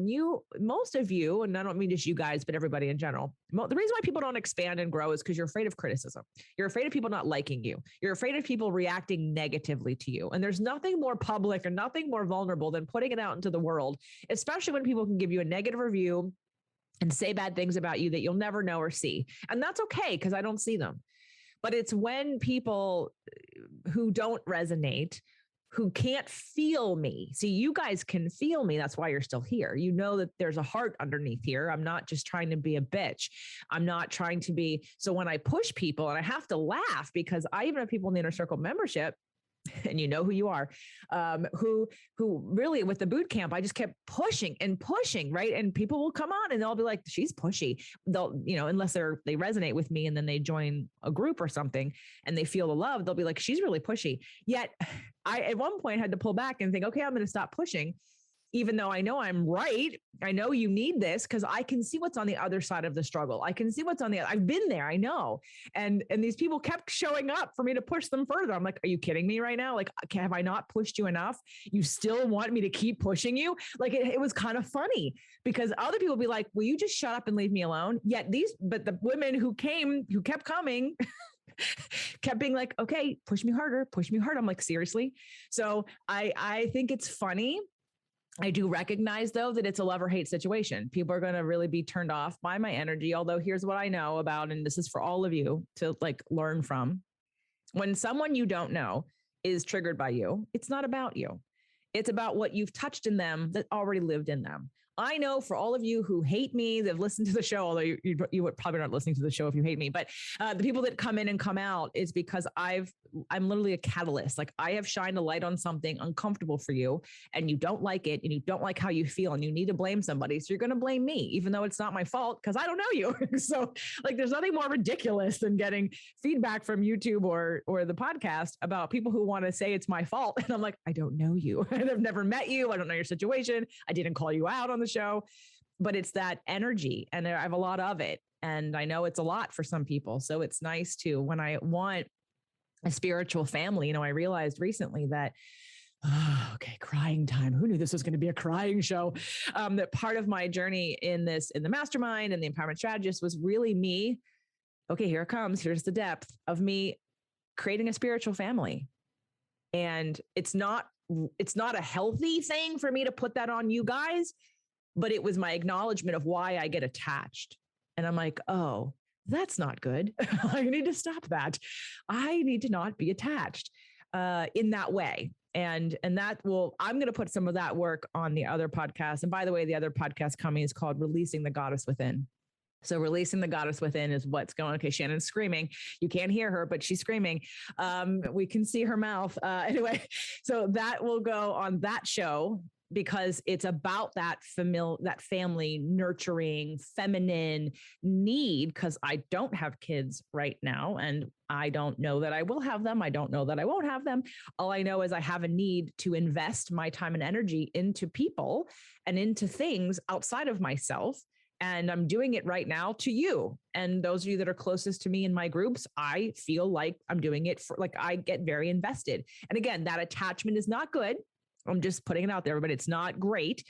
most of you, and I don't mean just you guys, but everybody in general, the reason why people don't expand and grow is because you're afraid of criticism. You're afraid of people not liking you. You're afraid of people reacting negatively to you. And there's nothing more public and nothing more vulnerable than putting it out into the world, especially when people can give you a negative review and say bad things about you that you'll never know or see. And that's okay, because I don't see them. But it's when people who don't resonate, who can't feel me. See, you guys can feel me. That's why you're still here. You know that there's a heart underneath here. I'm not just trying to be a bitch. I'm not trying to be. So when I push people, and I have to laugh because I even have people in the Inner Circle membership, and you know who you are, who really with the boot camp, I just kept pushing and pushing, right? And people will come on and they'll be like, she's pushy. They'll, unless they resonate with me and then they join a group or something and they feel the love, they'll be like, she's really pushy. Yet I, at one point, had to pull back and think, okay, I'm going to stop pushing. Even though I know I'm right, I know you need this because I can see what's on the other side of the struggle. I can see what's on I've been there, I know. And these people kept showing up for me to push them further. I'm like, are you kidding me right now? Like, have I not pushed you enough? You still want me to keep pushing you? Like it was kind of funny because other people be like, will you just shut up and leave me alone? But the women who kept coming, kept being like, okay, push me harder. I'm like, seriously? So I think it's funny. I do recognize, though, that it's a love or hate situation. People are going to really be turned off by my energy. Although here's what I know about, and this is for all of you to like learn from. When someone you don't know is triggered by you, it's not about you. It's about what you've touched in them that already lived in them. I know for all of you who hate me, that have listened to the show, although you would probably not listening to the show if you hate me, but the people that come in and come out is because I'm literally a catalyst. Like I have shined a light on something uncomfortable for you and you don't like it and you don't like how you feel and you need to blame somebody. So you're going to blame me, even though it's not my fault because I don't know you. So like, there's nothing more ridiculous than getting feedback from YouTube or the podcast about people who want to say it's my fault. And I'm like, I don't know you. I've never met you. I don't know your situation. I didn't call you out on the show, but it's that energy and I have a lot of it. And I know it's a lot for some people. So it's nice to, when I want a spiritual family, I realized recently that, okay, crying time. Who knew this was going to be a crying show? That part of my journey in the mastermind and the empowerment strategist was really me. Okay, here it comes. Here's the depth of me creating a spiritual family. And it's not a healthy thing for me to put that on you guys, but it was my acknowledgement of why I get attached. And I'm like, oh, that's not good. I need to stop that. I need to not be attached in that way. And that I'm going to put some of that work on the other podcast. And by the way, the other podcast coming is called Releasing the Goddess Within. So releasing the goddess within is what's going on. Okay, Shannon's screaming. You can't hear her, but she's screaming. We can see her mouth. Anyway, so that will go on that show because it's about that family nurturing feminine need, because I don't have kids right now and I don't know that I will have them. I don't know that I won't have them. All I know is I have a need to invest my time and energy into people and into things outside of myself And I'm doing it right now to you. And those of you that are closest to me in my groups, I feel like I'm doing it for, like, I get very invested. And again, that attachment is not good. I'm just putting it out there, but it's not great.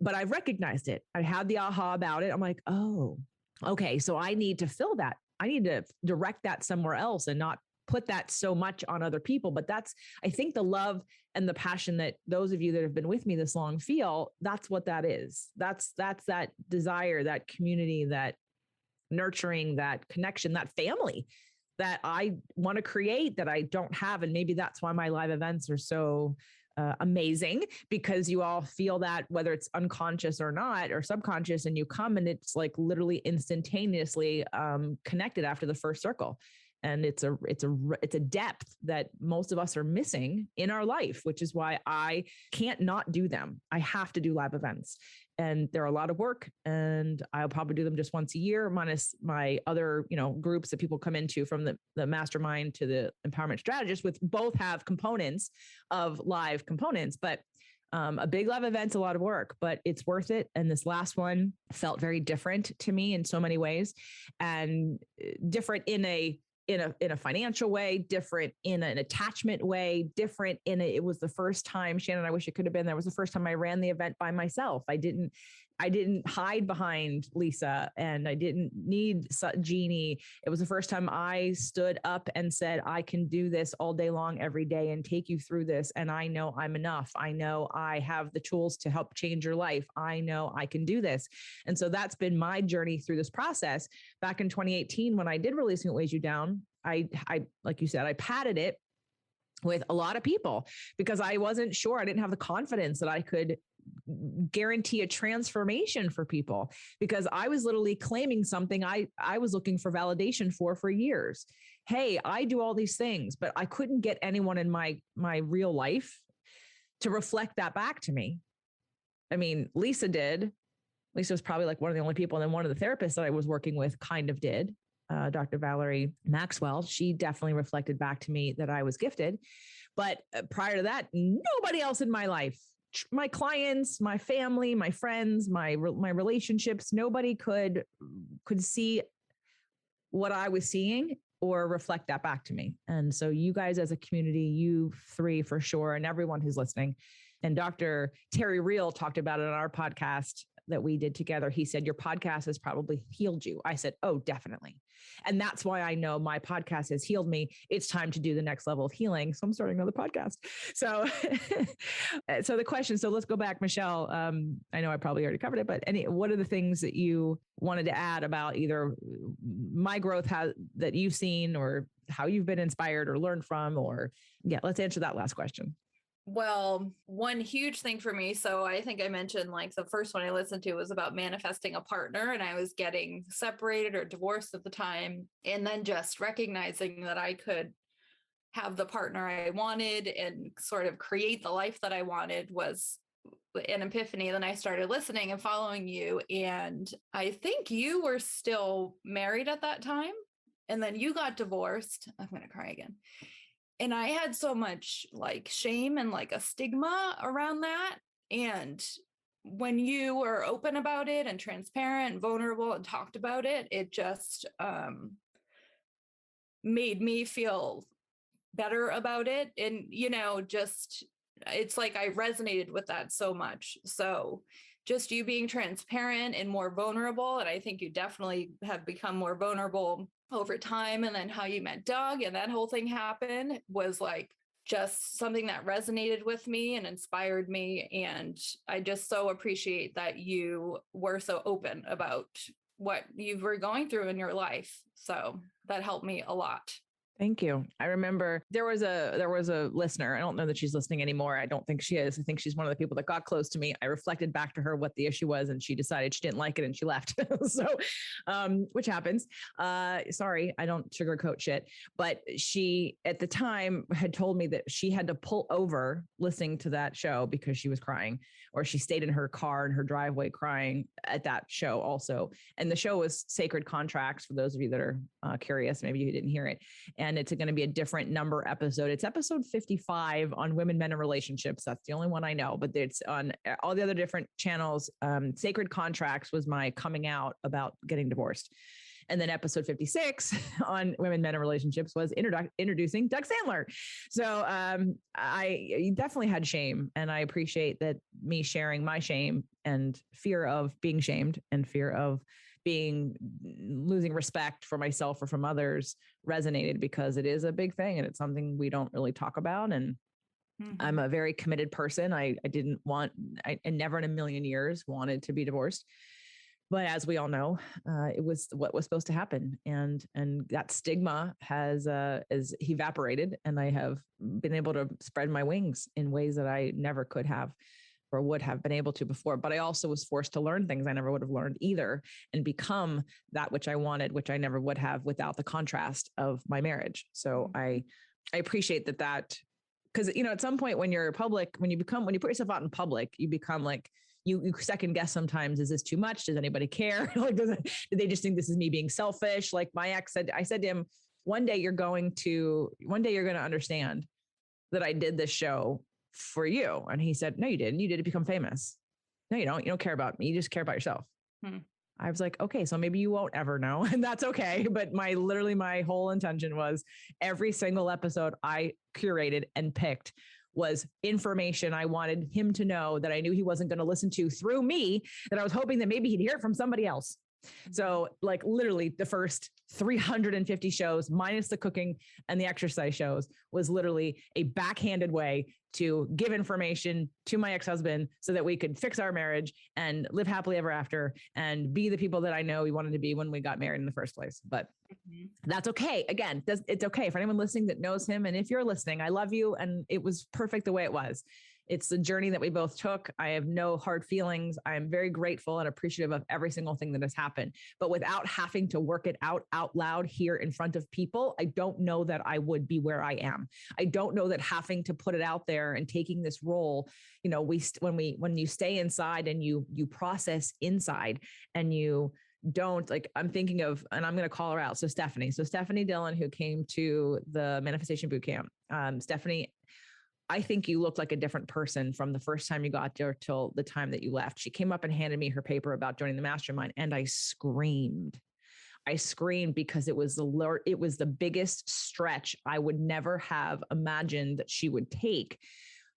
But I've recognized it. I had the aha about it. I'm like, oh, okay. So I need to fill that. I need to direct that somewhere else and not put that so much on other people. But that's, I think, the love and the passion that those of you that have been with me this long feel, that's what that is. That's that desire, that community, that nurturing, that connection, that family that I want to create that I don't have. And maybe that's why my live events are so amazing, because you all feel that, whether it's unconscious or not, or subconscious, and you come and it's like literally instantaneously connected after the first circle. And it's a depth that most of us are missing in our life, which is why I can't not do them. I have to do live events, and they're a lot of work, and I'll probably do them just once a year, minus my other, groups that people come into, from the mastermind to the empowerment strategist, which both have components of live components. But a big live event's a lot of work, but it's worth it. And this last one felt very different to me in so many ways, and different in a financial way, different in an attachment way, different it was the first time, Shannon, I wish it could have been there. It was the first time I ran the event by myself. I didn't hide behind Lisa, and I didn't need Jeannie. It was the first time I stood up and said, I can do this all day long, every day, and take you through this. And I know I'm enough. I know I have the tools to help change your life. I know I can do this. And so that's been my journey through this process. Back in 2018, when I did Releasing What Weighs You Down, I, like you said, I padded it with a lot of people because I wasn't sure. I didn't have the confidence that I could guarantee a transformation for people, because I was literally claiming something I was looking for validation for years. Hey, I do all these things, but I couldn't get anyone in my real life to reflect that back to me. I mean, Lisa did. Lisa was probably like one of the only people. And then one of the therapists that I was working with kind of did. Dr. Valerie Maxwell, she definitely reflected back to me that I was gifted. But prior to that, nobody else in my life, my clients, my family, my friends, my relationships, nobody could see what I was seeing or reflect that back to me. And so you guys as a community, you three for sure, and everyone who's listening, and Dr. Terry Real talked about it on our podcast that we did together. He said, your podcast has probably healed you. I said, oh, definitely. And that's why I know my podcast has healed me. It's time to do the next level of healing. So I'm starting another podcast. So, so the question, so let's go back, Michelle. I know I probably already covered it, but what are the things that you wanted to add about either my growth that you've seen, or how you've been inspired or learned from, or let's answer that last question. Well, one huge thing for me. So I think I mentioned, like, the first one I listened to was about manifesting a partner, and I was getting separated or divorced at the time. And then just recognizing that I could have the partner I wanted and sort of create the life that I wanted was an epiphany. Then I started listening and following you. And I think you were still married at that time. And then you got divorced. I'm going to cry again. And I had so much like shame and like a stigma around that. And when you were open about it and transparent and vulnerable and talked about it, it just made me feel better about it. And, just, it's like I resonated with that so much. So just you being transparent and more vulnerable. And I think you definitely have become more vulnerable over time. And then how you met Doug and that whole thing happened was like just something that resonated with me and inspired me. And I just so appreciate that you were so open about what you were going through in your life. So that helped me a lot. Thank you. I remember there was a listener. I don't know that she's listening anymore. I don't think she is. I think she's one of the people that got close to me. I reflected back to her what the issue was, and she decided she didn't like it and she left. So, which happens. Sorry, I don't sugarcoat shit. But she, at the time, had told me that she had to pull over listening to that show because she was crying, or she stayed in her car in her driveway crying at that show also. And the show was Sacred Contracts, for those of you that are curious, maybe you didn't hear it. and it's going to be a different number episode. It's episode 55 on women, men, and relationships. That's the only one I know, but it's on all the other different channels. Sacred Contracts was my coming out about getting divorced. And then episode 56 on women, men, and relationships was introducing Doug Sandler. So I definitely had shame, and I appreciate that me sharing my shame and fear of being shamed and fear of losing respect for myself or from others resonated, because it is a big thing and it's something we don't really talk about. And I'm a very committed person. I never in a million years wanted to be divorced. But as we all know, it was what was supposed to happen, and that stigma has evaporated, and I have been able to spread my wings in ways that I never could have or would have been able to before. But I also was forced to learn things I never would have learned either, and become that which I wanted, which I never would have without the contrast of my marriage. So I appreciate that, because at some point when you're public, when you put yourself out in public, you become like, you second guess sometimes, is this too much? Does anybody care? Like, do they just think this is me being selfish? Like my ex said, I said to him, one day you're going to understand that I did this show for you. And he said, no, you didn't. You did to become famous. No, you don't. You don't care about me. You just care about yourself. I was like, okay, so maybe you won't ever know, and that's okay. But my whole intention was every single episode I curated and picked was information I wanted him to know that I knew he wasn't going to listen to through me, that I was hoping that maybe he'd hear it from somebody else. So like literally the first 350 shows minus the cooking and the exercise shows was literally a backhanded way to give information to my ex-husband so that we could fix our marriage and live happily ever after and be the people that I know we wanted to be when we got married in the first place. But that's okay. Again, it's okay for anyone listening that knows him. And if you're listening, I love you. And it was perfect the way it was. It's the journey that we both took. I have no hard feelings. I'm very grateful and appreciative of every single thing that has happened. But without having to work it out loud here in front of people, I don't know that I would be where I am. I don't know that having to put it out there and taking this role, when you stay inside and you process inside and you don't, like, I'm thinking of, and I'm going to call her out. So Stephanie Dillon, who came to the Manifestation Bootcamp. Stephanie, I think you looked like a different person from the first time you got there till the time that you left. She came up and handed me her paper about joining the mastermind, and I screamed. Because it was the biggest stretch I would never have imagined that she would take,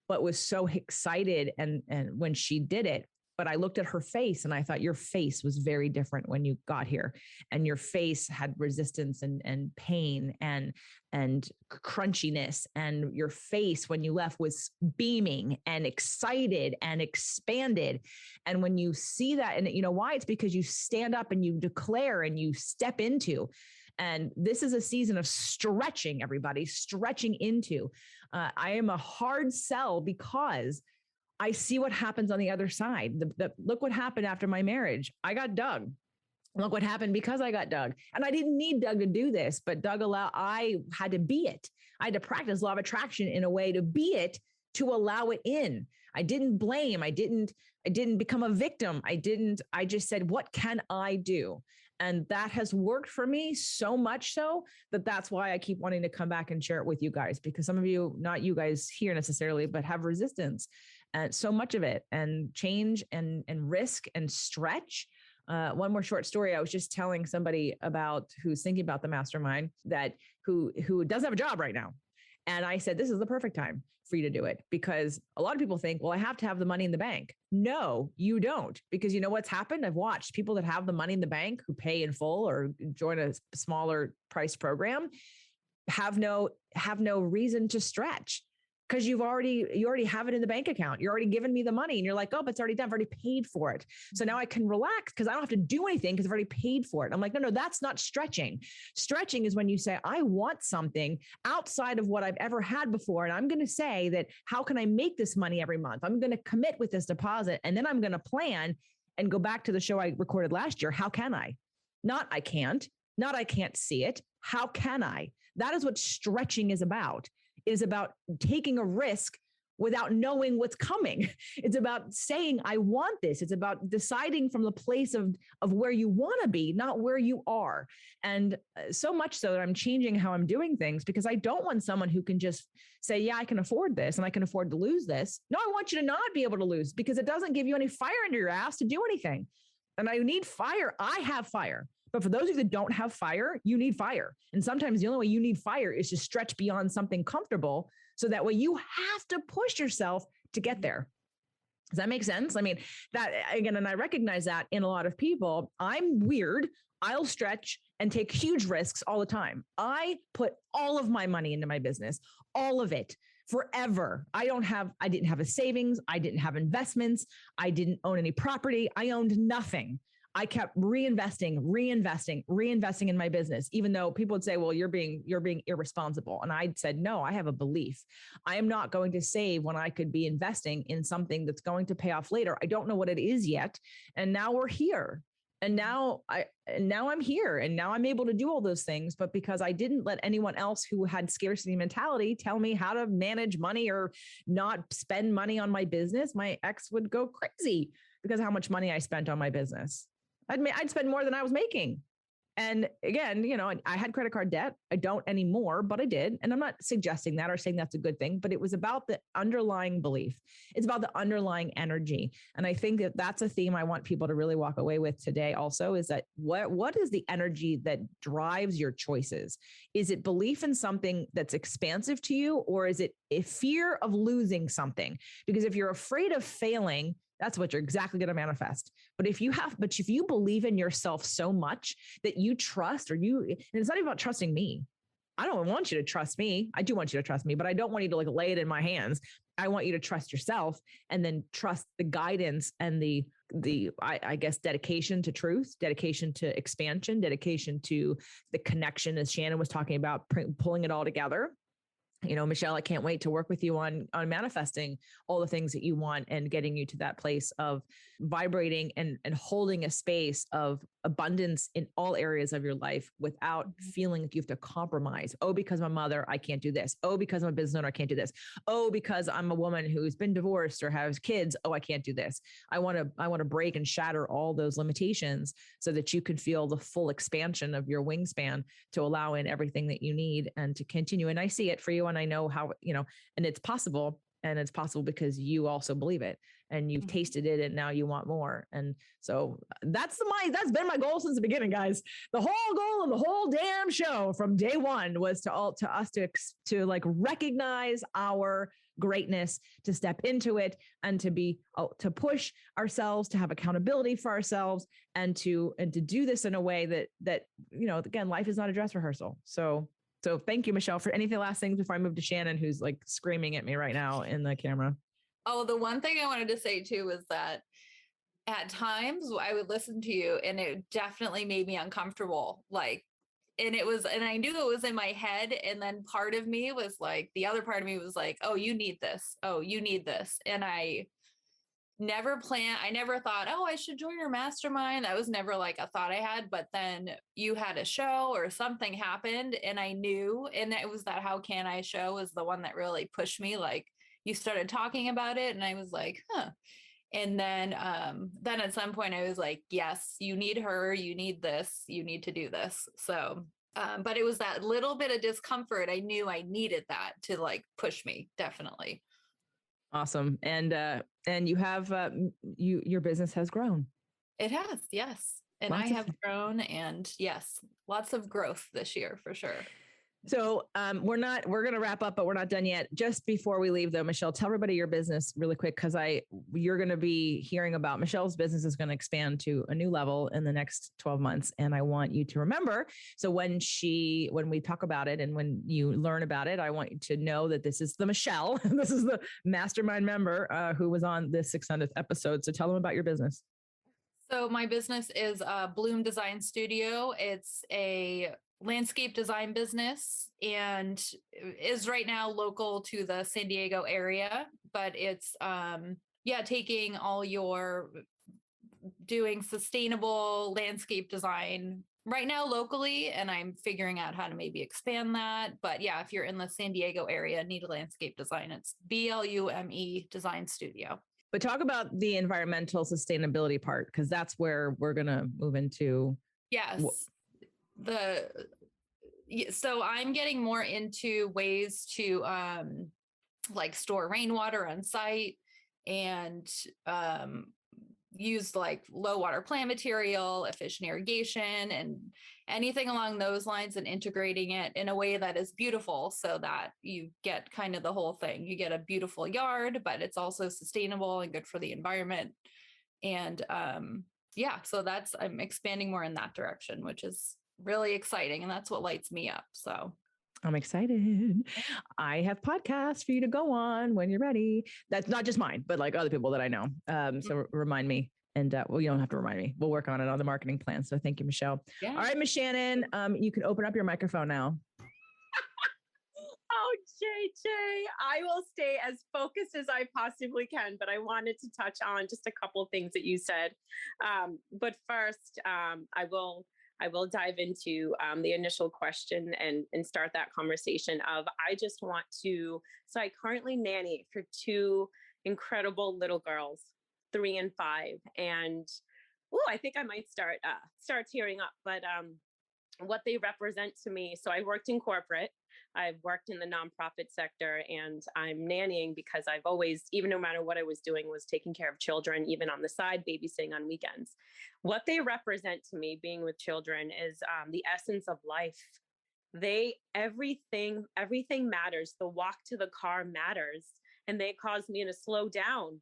but was so excited and when she did it. But I looked at her face and I thought, your face was very different when you got here, and your face had resistance and pain and crunchiness, and your face when you left was beaming and excited and expanded. And when you see that, and you know why? It's because you stand up and you declare and you step into. And this is a season of stretching, everybody, stretching into. I am a hard sell because I see what happens on the other side. Look what happened after my marriage. I got Doug. Look what happened because I got Doug. And I didn't need Doug to do this, but I had to be it. I had to practice law of attraction in a way to be it, to allow it in. I didn't blame. I didn't become a victim. I just said, what can I do? And that has worked for me so much so that's why I keep wanting to come back and share it with you guys, because some of you, not you guys here necessarily, but have resistance. And so much of it, and change and risk and stretch. One more short story. I was just telling somebody about who's thinking about the mastermind, that who doesn't have a job right now. And I said, this is the perfect time for you to do it, because a lot of people think, well, I have to have the money in the bank. No, you don't, because you know what's happened? I've watched people that have the money in the bank who pay in full or join a smaller price program have no reason to stretch. Because you already have it in the bank account. You're already giving me the money, and you're like, oh, but it's already done. I've already paid for it. So now I can relax because I don't have to do anything because I've already paid for it. I'm like, no, that's not stretching. Stretching is when you say, I want something outside of what I've ever had before. And I'm going to say that, how can I make this money every month? I'm going to commit with this deposit. And then I'm going to plan and go back to the show I recorded last year. How can I? Not I can't. Not I can't see it. How can I? That is what stretching is about. It is about taking a risk without knowing what's coming. It's about saying, I want this. It's about deciding from the place of where you want to be, not where you are. And so much so that I'm changing how I'm doing things, because I don't want someone who can just say, yeah, I can afford this and I can afford to lose this. No, I want you to not be able to lose, because it doesn't give you any fire under your ass to do anything. And I need fire. I have fire. But for those of you that don't have fire, you need fire. And sometimes the only way you need fire is to stretch beyond something comfortable. So that way you have to push yourself to get there. Does that make sense? I mean, that again, and I recognize that in a lot of people. I'm weird. I'll stretch and take huge risks all the time. I put all of my money into my business, all of it. Forever. I didn't have a savings. I didn't have investments. I didn't own any property. I owned nothing. I kept reinvesting in my business, even though people would say, well, you're being irresponsible. And I said, no, I have a belief. I am not going to save when I could be investing in something that's going to pay off later. I don't know what it is yet. And now we're here. And now I'm here, and now I'm able to do all those things. But because I didn't let anyone else who had scarcity mentality tell me how to manage money or not spend money on my business, my ex would go crazy because of how much money I spent on my business. I'd spend more than I was making. And again, I had credit card debt. I don't anymore, but I did. And I'm not suggesting that or saying that's a good thing, but it was about the underlying belief. It's about the underlying energy. And I think that that's a theme I want people to really walk away with today also, is that what is the energy that drives your choices? Is it belief in something that's expansive to you, or is it a fear of losing something? Because if you're afraid of failing, that's what you're exactly going to manifest. But if you believe in yourself so much that you trust, and it's not even about trusting me. I don't want you to trust me. I do want you to trust me, but I don't want you to lay it in my hands. I want you to trust yourself, and then trust the guidance and the I guess dedication to truth, dedication to expansion, dedication to the connection, as Shannon was talking about, pulling it all together. Michelle, I can't wait to work with you on manifesting all the things that you want and getting you to that place of vibrating and holding a space of abundance in all areas of your life without feeling like you have to compromise. Oh, because I'm a mother, I can't do this. Oh, because I'm a business owner, I can't do this. Oh, because I'm a woman who's been divorced or has kids. Oh, I can't do this. I want to break and shatter all those limitations so that you can feel the full expansion of your wingspan to allow in everything that you need and to continue. And I see it for you. And I know how, and it's possible. And it's possible because you also believe it and you've tasted it and now you want more. And so that's been my goal since the beginning, guys. The whole goal of the whole damn show from day one was to recognize our greatness, to step into it, and to push ourselves, to have accountability for ourselves, and to do this in a way that again, life is not a dress rehearsal. So thank you, Michelle, for anything last things before I move to Shannon, who's screaming at me right now in the camera. Oh, the one thing I wanted to say too was that at times I would listen to you and it definitely made me uncomfortable. And I knew it was in my head. And then part of me was the other part of me was oh, you need this. Oh, you need this. And I never thought, oh, I should join your mastermind. That was never a thought I had. But then you had a show or something happened and I knew, and it was that How Can I show was the one that really pushed me. You started talking about it and I was huh. And then at some point I was yes, you need her, you need this, you need to do this. So, but it was that little bit of discomfort. I knew I needed that to push me, definitely. Awesome. And you have, your business has grown. It has. Yes. And I have grown, and yes, lots of growth this year for sure. So we're going to wrap up, but we're not done yet. Just before we leave though, Michelle, tell everybody your business really quick. Cause you're going to be hearing about Michelle's business is going to expand to a new level in the next 12 months. And I want you to remember. So when we talk about it and when you learn about it, I want you to know that this is the Michelle, this is the mastermind member who was on this 600th episode. So tell them about your business. So my business is Bloom Design Studio. It's a landscape design business and is right now local to the San Diego area, but it's taking all your doing sustainable landscape design right now locally, and I'm figuring out how to maybe expand that. But yeah, if you're in the San Diego area, need a landscape design, it's BLUME Design Studio. But talk about the environmental sustainability part, because that's where we're going to move into. Yes. So I'm getting more into ways to like store rainwater on site and use like low water plant material, efficient irrigation, and anything along those lines, and integrating it in a way that is beautiful so that you get kind of the whole thing. You get a beautiful yard, but it's also sustainable and good for the environment. And yeah, so I'm expanding more in that direction, which is really exciting. And that's what lights me up. So I'm excited. I have podcasts for you to go on when you're ready. That's not just mine, but like other people that I know. So remind me. And well, you don't have to remind me. We'll work on it on the marketing plan. So thank you, Michelle. Yeah. All right, Miss Shannon, you can open up your microphone now. Oh, JJ, I will stay as focused as I possibly can, but I wanted to touch on just a couple of things that you said. But first, I will dive into the initial question and start that conversation of, I just want to, so I currently nanny for two incredible little girls, 3 and 5. And I think I might start tearing up, but what they represent to me. So I worked in corporate. I've worked in the nonprofit sector, and I'm nannying because I've always, even no matter what I was doing, was taking care of children, even on the side, babysitting on weekends. What they represent to me, being with children, is the essence of life. Everything matters. The walk to the car matters, and they cause me to slow down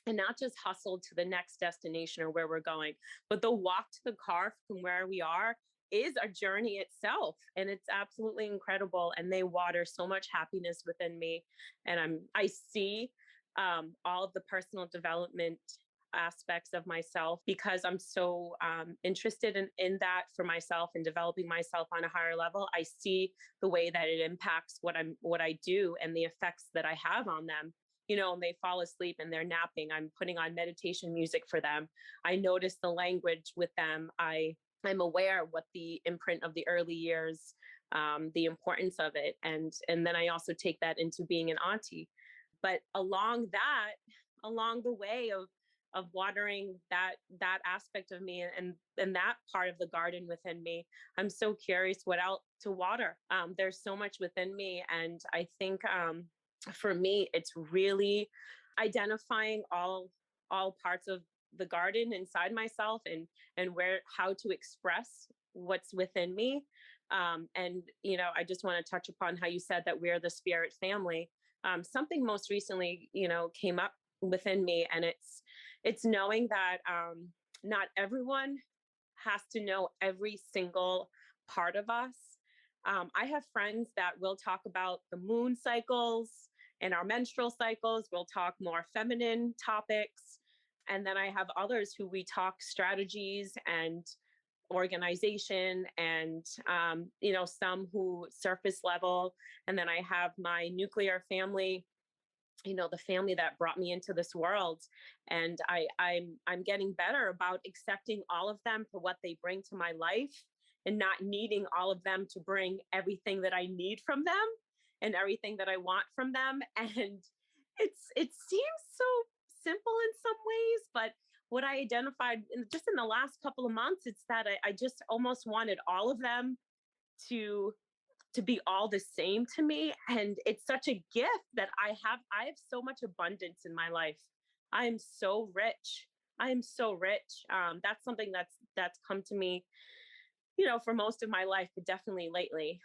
and not just hustle to the next destination or where we're going, but the walk to the car from where we are is a journey itself, and it's absolutely incredible. And they water so much happiness within me. And I see all of the personal development aspects of myself, because I'm so interested in that for myself and developing myself on a higher level. I see the way that it impacts what I do and the effects that I have on them. You know, and they fall asleep and they're napping, I'm putting on meditation music for them. I notice the language with them. I'm aware what the imprint of the early years, the importance of it. And then I also take that into being an auntie. But along the way of watering that aspect of me and that part of the garden within me, I'm so curious what else to water. There's so much within me. And I think for me, it's really identifying all parts of the garden inside myself and how to express what's within me. And, you know, I just want to touch upon how you said that we're the spirit family. Something most recently, you know, came up within me, and it's knowing that not everyone has to know every single part of us. I have friends that will talk about the moon cycles and our menstrual cycles. We'll talk more feminine topics. And then I have others who we talk strategies and organization and, you know, some who surface level. And then I have my nuclear family, you know, the family that brought me into this world. And I'm getting better about accepting all of them for what they bring to my life and not needing all of them to bring everything that I need from them and everything that I want from them. And it seems so simple in some ways, but what I identified just in the last couple of months, it's that I just almost wanted all of them to be all the same to me. And it's such a gift that I have so much abundance in my life. I am so rich. That's something that's come to me, you know, for most of my life, but definitely lately.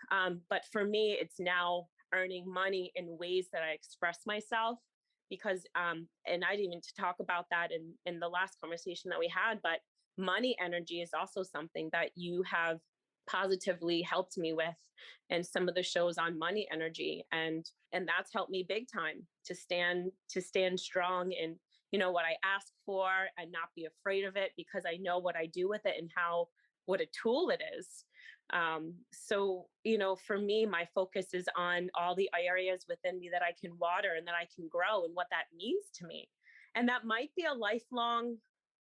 But for me, it's now earning money in ways that I express myself, because and I didn't even talk about that in the last conversation that we had, but money energy is also something that you have positively helped me with, and some of the shows on money energy, and that's helped me big time to stand strong in, you know, what I ask for and not be afraid of it, because I know what I do with it and what a tool it is. So, you know, for me, my focus is on all the areas within me that I can water and that I can grow and what that means to me. And that might be a lifelong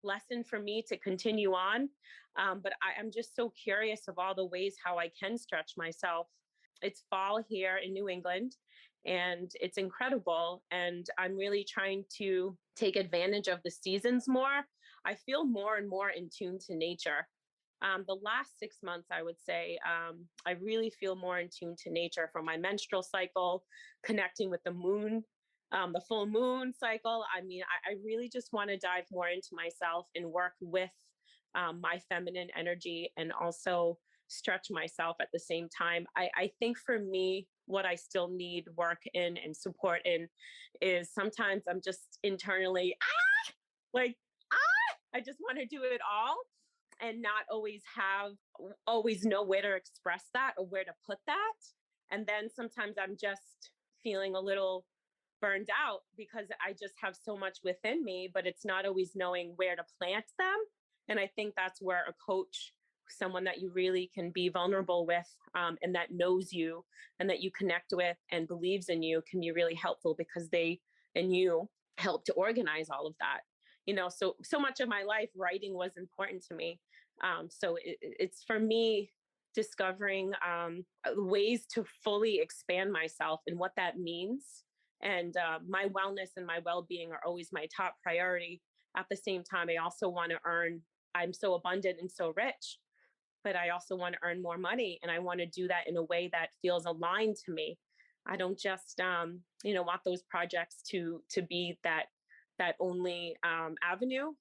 lesson for me to continue on. But I'm just so curious of all the ways how I can stretch myself. It's fall here in New England, and it's incredible. And I'm really trying to take advantage of the seasons more. I feel more and more in tune to nature. The last 6 months, I would say, I really feel more in tune to nature, from my menstrual cycle, connecting with the moon, the full moon cycle. I mean, I really just want to dive more into myself and work with my feminine energy, and also stretch myself at the same time. I think for me, what I still need work in and support in is sometimes I'm just internally, like, I just want to do it all, and not always know where to express that or where to put that. And then sometimes I'm just feeling a little burned out because I just have so much within me, but it's not always knowing where to plant them. And I think that's where a coach, someone that you really can be vulnerable with, and that knows you and that you connect with and believes in you, can be really helpful, because they and you help to organize all of that. So much of my life, writing was important to me. So it's for me discovering ways to fully expand myself and what that means. And my wellness and my well-being are always my top priority. At the same time, I also want to earn, I'm so abundant and so rich, but I also want to earn more money. And I want to do that in a way that feels aligned to me. I don't just, want those projects to be that only avenue,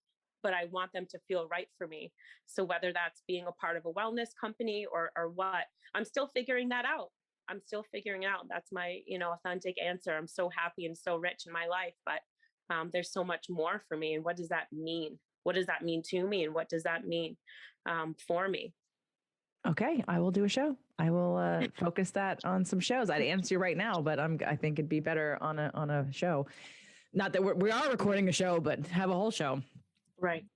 but I want them to feel right for me. So whether that's being a part of a wellness company or what, I'm still figuring that out. That's my, authentic answer. I'm so happy and so rich in my life, but there's so much more for me. And what does that mean? What does that mean to me? And what does that mean for me? Okay, I will do a show. I will focus that on some shows. I'd answer you right now, but I think it'd be better on a show. Not that we are recording a show, but have a whole show. Right.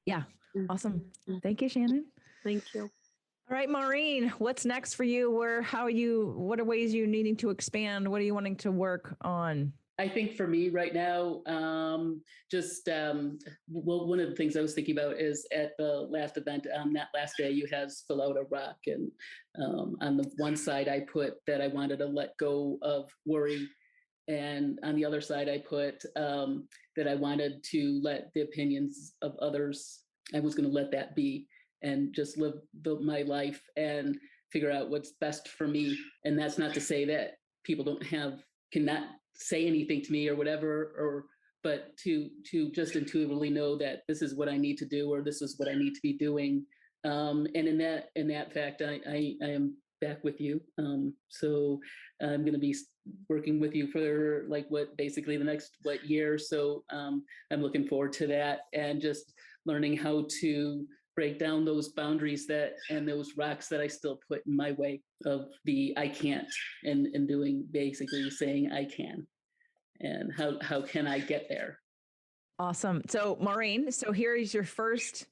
Yeah. Awesome. Thank you, Shannon. Thank you. All right, Maureen, what's next for you? What are ways you needing to expand? What are you wanting to work on? I think for me right now, one of the things I was thinking about is at the last event, that last day, you had fill out a rock. And on the one side, I put that I wanted to let go of worry. And on the other side, I put that I wanted to let the opinions of others, I was going to let that be and just live my life and figure out what's best for me. And that's not to say that people cannot say anything to me or whatever, but to just intuitively know that this is what I need to do, or this is what I need to be doing. And in that fact, I am back with you. So I'm going to be working with you for basically the next year. So I'm looking forward to that, and just learning how to break down those boundaries and those rocks that I still put in my way of the I can't, and doing, basically saying I can, and how can I get there? Awesome. So Maureen, here's your first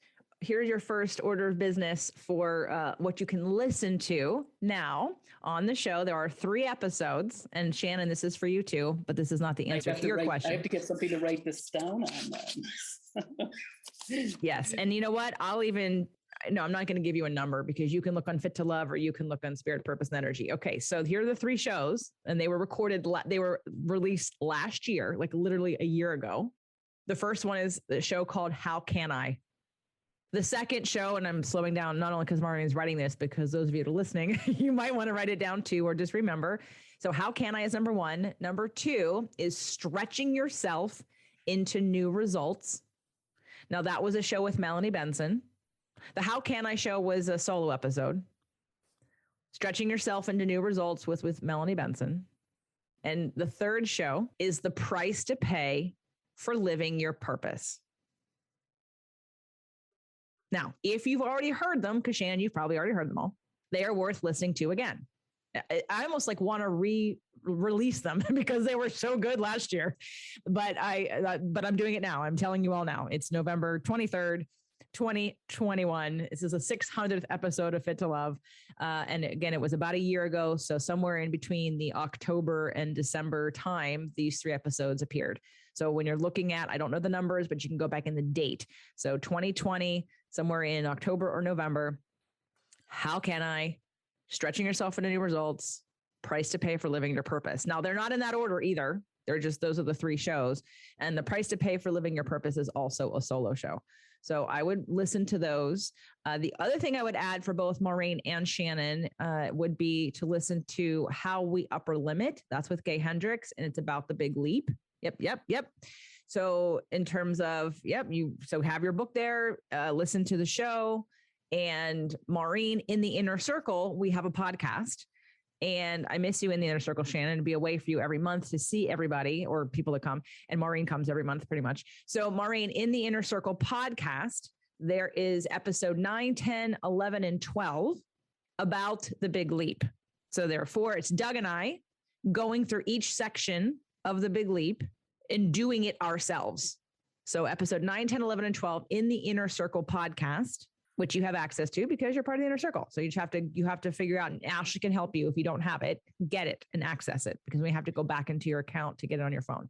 order of business for what you can listen to now on the show. There are 3 episodes, and Shannon, this is for you too, but this is not the answer to your question. I have to get something to write this down on. Yes. And you know what? I'm not going to give you a number, because you can look on Fit to Love, or you can look on Spirit, Purpose, and Energy. Okay. So here are the 3 shows, and they were released last year, like literally a year ago. The first one is the show called How Can I? The second show, and I'm slowing down, not only because Maureen's writing this, because those of you that are listening, you might want to write it down too, or just remember. So How Can I is number 1. Number 2 is Stretching Yourself into New Results. Now, that was a show with Melanie Benson. The How Can I show was a solo episode. Stretching Yourself into New Results with Melanie Benson. And the third show is The Price to Pay for Living Your Purpose. Now, if you've already heard them, because Shannon, you've probably already heard them all, they are worth listening to again. I almost want to re-release them because they were so good last year, but I'm doing it now. I'm telling you all now. It's November 23rd, 2021. This is a 600th episode of Fit to Love. And again, it was about a year ago. So somewhere in between the October and December time, these 3 episodes appeared. So when you're looking at, I don't know the numbers, but you can go back in the date. So 2020, somewhere in October or November, how can I, stretching yourself into new results, price to pay for living your purpose. Now they're not in that order either. They're just, those are the 3 shows. And the price to pay for living your purpose is also a solo show. So I would listen to those. The other thing I would add for both Maureen and Shannon would be to listen to How We Upper Limit. That's with Gay Hendricks, and it's about the big leap. Yep. So in terms of, so have your book there, listen to the show. And Maureen, in the Inner Circle, we have a podcast. And I miss you in the Inner Circle, Shannon. It'd be a way for you every month to see everybody or people that come. And Maureen comes every month pretty much. So Maureen, in the Inner Circle podcast, there is episode 9, 10, 11, and 12 about the big leap. So therefore, it's Doug and I going through each section of the big leap and doing it ourselves. So episode 9, 10, 11, and 12 in the Inner Circle podcast, which you have access to because you're part of the Inner Circle. So you have to figure out, and Ashley can help you if you don't have it, get it and access it, because we have to go back into your account to get it on your phone.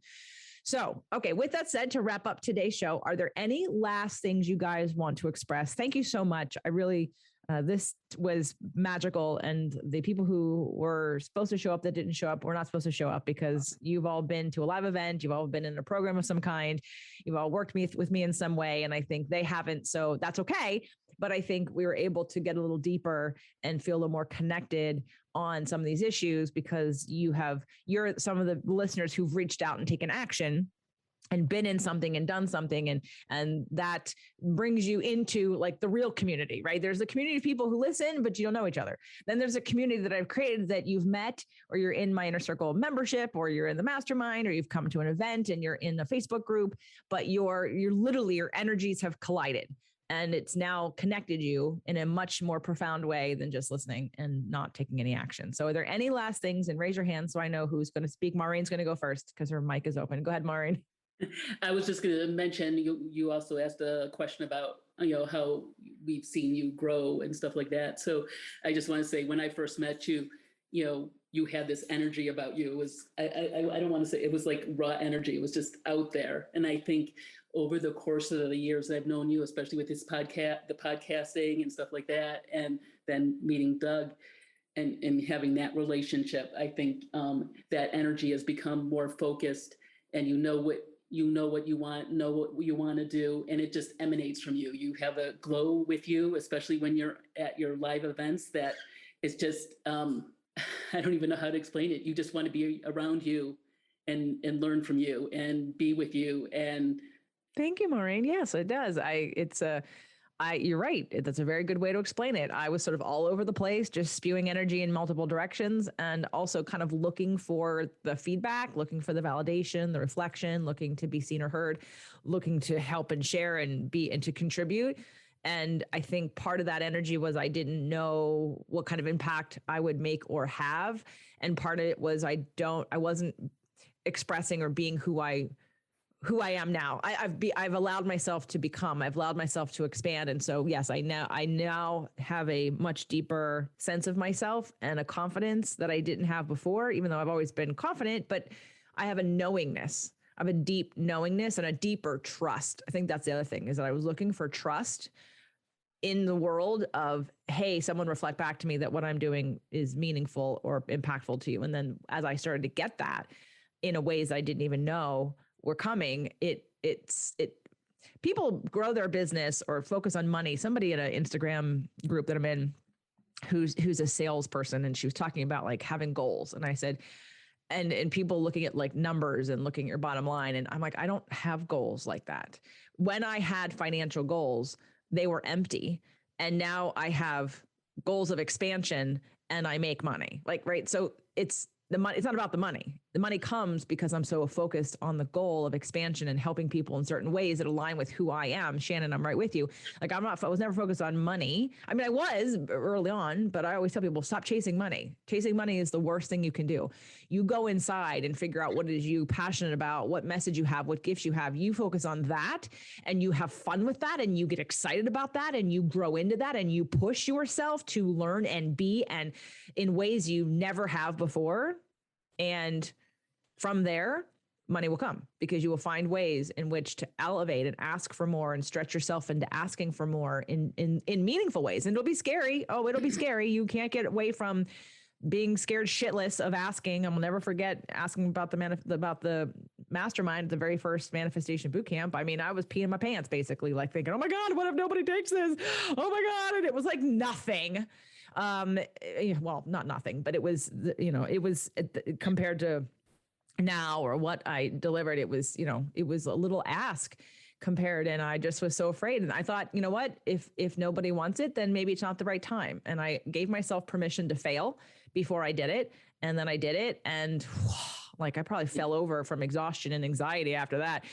So, okay, with that said, to wrap up today's show, are there any last things you guys want to express? Thank you so much. I really, this was magical. And the people who were supposed to show up that didn't show up were not supposed to show up, because you've all been to a live event. You've all been in a program of some kind. You've all worked with me in some way. And I think they haven't. So that's okay. But I think we were able to get a little deeper and feel a little more connected on some of these issues, because you're some of the listeners who've reached out and taken action and been in something and done something. And that brings you into like the real community, right? There's a community of people who listen, but you don't know each other. Then there's a community that I've created that you've met, or you're in my Inner Circle membership, or you're in the mastermind, or you've come to an event and you're in a Facebook group, but you're literally, your energies have collided. And it's now connected you in a much more profound way than just listening and not taking any action. So are there any last things? And raise your hand so I know who's going to speak. Maureen's going to go first because her mic is open. Go ahead, Maureen. I was just going to mention, you also asked a question about, how we've seen you grow and stuff like that. So I just want to say, when I first met you, you had this energy about you. It was, I don't want to say, it was like raw energy. It was just out there. And I think over the course of the years that I've known you, especially with this podcast, the podcasting and stuff like that, and then meeting Doug and having that relationship, I think that energy has become more focused, and you know what you want, know what you want to do, and it just emanates from you. You have a glow with you, especially when you're at your live events, that it's just, I don't even know how to explain it. You just want to be around you and learn from you and be with you. And thank you, Maureen. Yes, it does. You're right. That's a very good way to explain it. I was sort of all over the place, just spewing energy in multiple directions, and also kind of looking for the feedback, looking for the validation, the reflection, looking to be seen or heard, looking to help and share and to contribute. And I think part of that energy was I didn't know what kind of impact I would make or have. And part of it was I wasn't expressing or being who I am now. I've allowed myself to become, I've allowed myself to expand. And so, yes, I now have a much deeper sense of myself and a confidence that I didn't have before, even though I've always been confident, but I have a knowingness. I have a deep knowingness and a deeper trust. I think that's the other thing, is that I was looking for trust in the world of, hey, someone reflect back to me that what I'm doing is meaningful or impactful to you. And then as I started to get that in a ways I didn't even know were coming, people grow their business or focus on money. Somebody in an Instagram group that I'm in, who's a salesperson, and she was talking about like having goals. And I said, and people looking at like numbers and looking at your bottom line. And I'm like, I don't have goals like that. When I had financial goals, they were empty. And now I have goals of expansion and I make money. Like, right. So it's not about the money. The money comes because I'm so focused on the goal of expansion and helping people in certain ways that align with who I am. Shannon, I'm right with you. Like I was never focused on money. I mean, I was early on, but I always tell people, stop chasing money. Chasing money is the worst thing you can do. You go inside and figure out what it is you're passionate about, what message you have, what gifts you have. You focus on that and you have fun with that and you get excited about that and you grow into that and you push yourself to learn and be and in ways you never have before. And from there, money will come, because you will find ways in which to elevate and ask for more and stretch yourself into asking for more in meaningful ways. And it'll be scary. Oh, it'll be scary. You can't get away from being scared shitless of asking. I will never forget asking about the mastermind, the very first manifestation boot camp. I mean, I was peeing my pants, basically, like thinking, oh my God, what if nobody takes this? Oh my God. And it was like nothing. Well, not nothing, but it was, it was compared to now or what I delivered. It was, it was a little ask compared. And I just was so afraid. And I thought, you know what, if nobody wants it, then maybe it's not the right time. And I gave myself permission to fail before I did it. And then I did it. And like, I probably fell over from exhaustion and anxiety after that,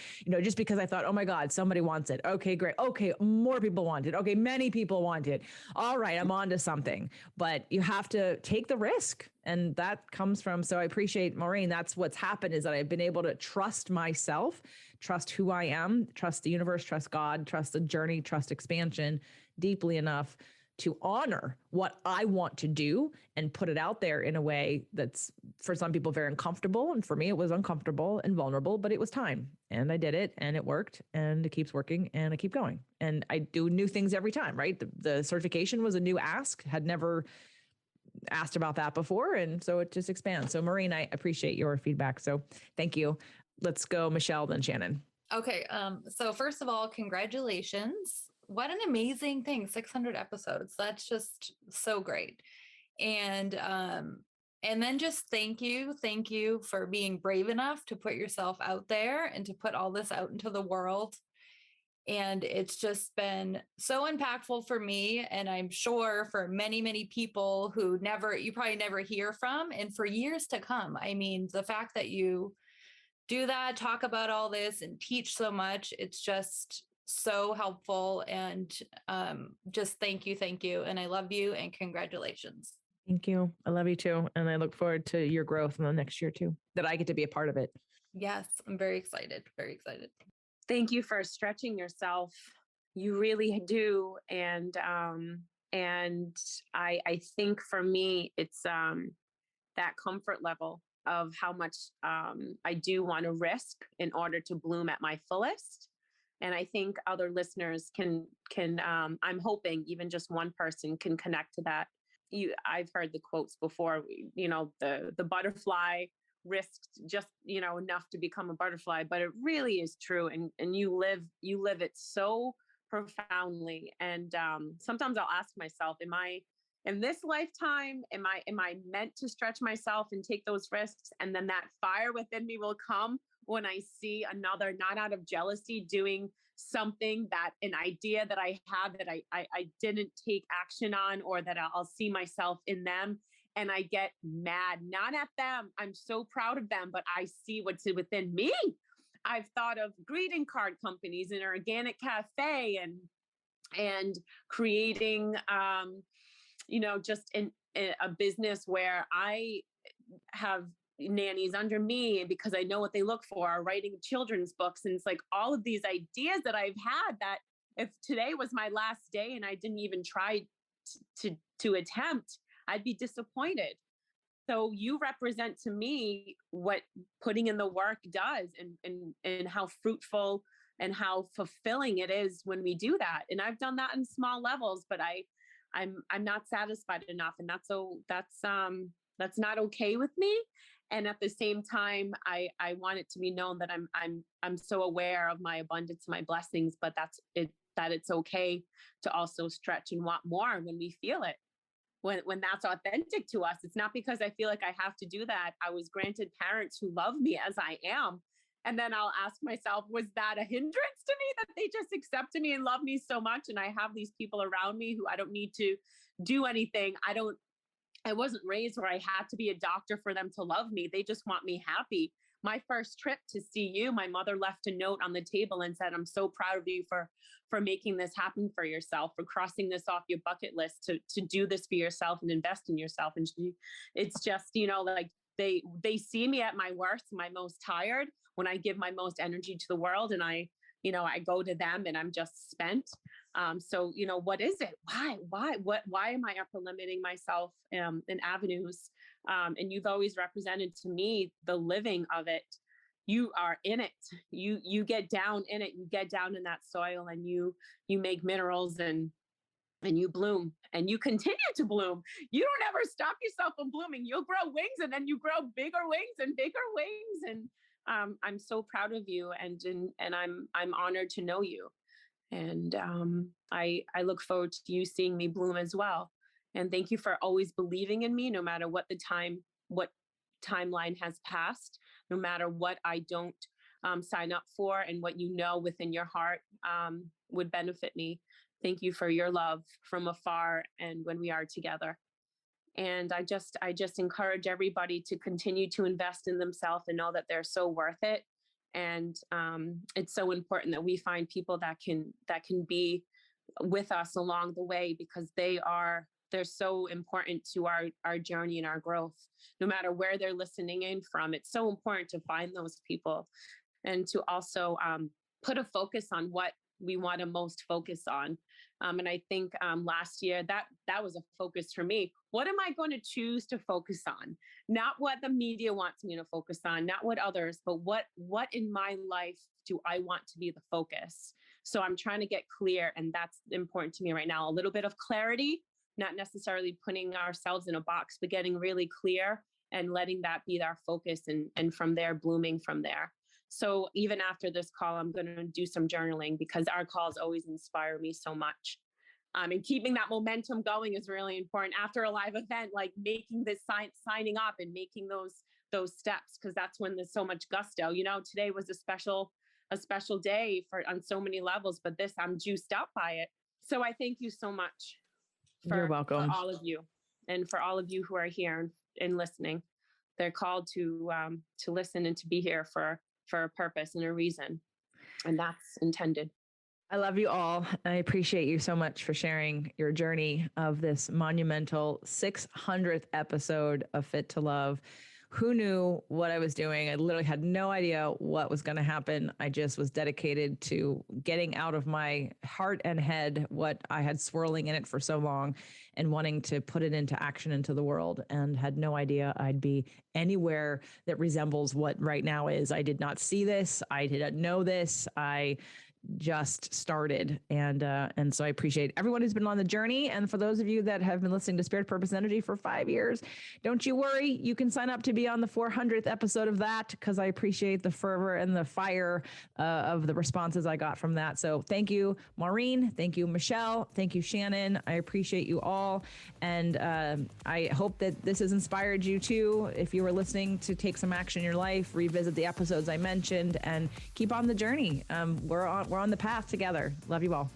just because I thought, oh my God, somebody wants it. Okay, great. Okay. More people want it. Okay. Many people want it. All right. I'm on to something, but you have to take the risk. And that comes from, so I appreciate, Maureen, that's what's happened, is that I've been able to trust myself, trust who I am, trust the universe, trust God, trust the journey, trust expansion deeply enough to honor what I want to do and put it out there in a way that's, for some people, very uncomfortable. And for me, it was uncomfortable and vulnerable, but it was time. And I did it, and it worked, and it keeps working, and I keep going. And I do new things every time, right? The certification was a new ask, had never asked about that before. And so it just expands. So Maureen, I appreciate your feedback. So thank you. Let's go Michelle, then Shannon. Okay. So first of all, congratulations. What an amazing thing. 600 episodes. That's just so great. And then just thank you for being brave enough to put yourself out there and to put all this out into the world. And it's just been so impactful for me. And I'm sure for many, many people who you probably never hear from, and for years to come. I mean, the fact that you do that, talk about all this and teach so much, it's just so helpful. And just thank you. And I love you, and congratulations. Thank you. I love you too. And I look forward to your growth in the next year too, that I get to be a part of it. Yes, I'm very excited. Very excited. Thank you for stretching yourself. You really do. And I think for me, it's that comfort level of how much I do want to risk in order to bloom at my fullest. And I think other listeners can I'm hoping even just one person can connect to that. I've heard the quotes before, the butterfly risked just, enough to become a butterfly, but it really is true. And you live it so profoundly. And sometimes I'll ask myself, in this lifetime, am I meant to stretch myself and take those risks? And then that fire within me will come when I see another, not out of jealousy, doing something, that an idea that I have that I didn't take action on, or that I'll see myself in them. And I get mad, not at them. I'm so proud of them, but I see what's within me. I've thought of greeting card companies, an organic cafe, and creating, just a business where I have nannies under me because I know what they look for, writing children's books. And it's like all of these ideas that I've had, that if today was my last day and I didn't even try to attempt, I'd be disappointed. So you represent to me what putting in the work does, and how fruitful and how fulfilling it is when we do that. And I've done that in small levels, but I'm not satisfied enough. And that's not okay with me. And at the same time, I want it to be known that I'm so aware of my abundance, my blessings, but that it's okay to also stretch and want more when we feel it. When that's authentic to us. It's not because I feel like I have to do that. I was granted parents who love me as I am. And then I'll ask myself, was that a hindrance to me, that they just accepted me and love me so much? And I have these people around me who I don't need to do anything. I wasn't raised where I had to be a doctor for them to love me. They just want me happy. My first trip to see you, my mother left a note on the table and said, I'm so proud of you for making this happen for yourself, for crossing this off your bucket list, to do this for yourself and invest in yourself. And it's just, like they see me at my worst, my most tired, when I give my most energy to the world, and I go to them and I'm just spent. So, what is it? Why am I upper limiting myself in avenues? And you've always represented to me the living of it. you are in it. You get down in it. You get down in that soil, and you make minerals, and you bloom, and you continue to bloom. You don't ever stop yourself from blooming. You'll grow wings, and then you grow bigger wings and bigger wings. And I'm so proud of you, and I'm honored to know you. And I look forward to you seeing me bloom as well. And thank you for always believing in me, no matter what timeline has passed, no matter what I don't sign up for, and what you know within your heart would benefit me. Thank you for your love from afar and when we are together. And I just encourage everybody to continue to invest in themselves and know that they're so worth it. And it's so important that we find people that can be with us along the way, because they're so important to our journey and our growth. No matter where they're listening in from, it's so important to find those people, and to also put a focus on what we want to most focus on. And I think last year that was a focus for me. What am I going to choose to focus on? Not what the media wants me to focus on, not what others, but what in my life do I want to be the focus? So I'm trying to get clear, and that's important to me right now. A little bit of clarity, not necessarily putting ourselves in a box, but getting really clear and letting that be our focus, and from there, blooming from there. So even after this call, I'm going to do some journaling, because our calls always inspire me so much. And keeping that momentum going is really important after a live event, like making this signing up and making those steps, because that's when there's so much gusto. Today was a special day on so many levels, but this, I'm juiced up by it. So I thank you so much. You're welcome. For all of you, and for all of you who are here and listening. They're called to listen and to be here for a purpose and a reason. And that's intended. I love you all. I appreciate you so much for sharing your journey of this monumental 600th episode of Fit to Love. Who knew what I was doing? I literally had no idea what was going to happen. I just was dedicated to getting out of my heart and head what I had swirling in it for so long, and wanting to put it into action into the world, and had no idea I'd be anywhere that resembles what right now is. I did not see this. I didn't know this. I just started. And so I appreciate everyone who's been on the journey. And for those of you that have been listening to Spirit, Purpose, Energy for 5 years, don't you worry. You can sign up to be on the 400th episode of that, because I appreciate the fervor and the fire of the responses I got from that. So thank you, Maureen. Thank you, Michelle. Thank you, Shannon. I appreciate you all. And I hope that this has inspired you too, if you were listening, to take some action in your life, revisit the episodes I mentioned, and keep on the journey. We're on the path together. Love you all.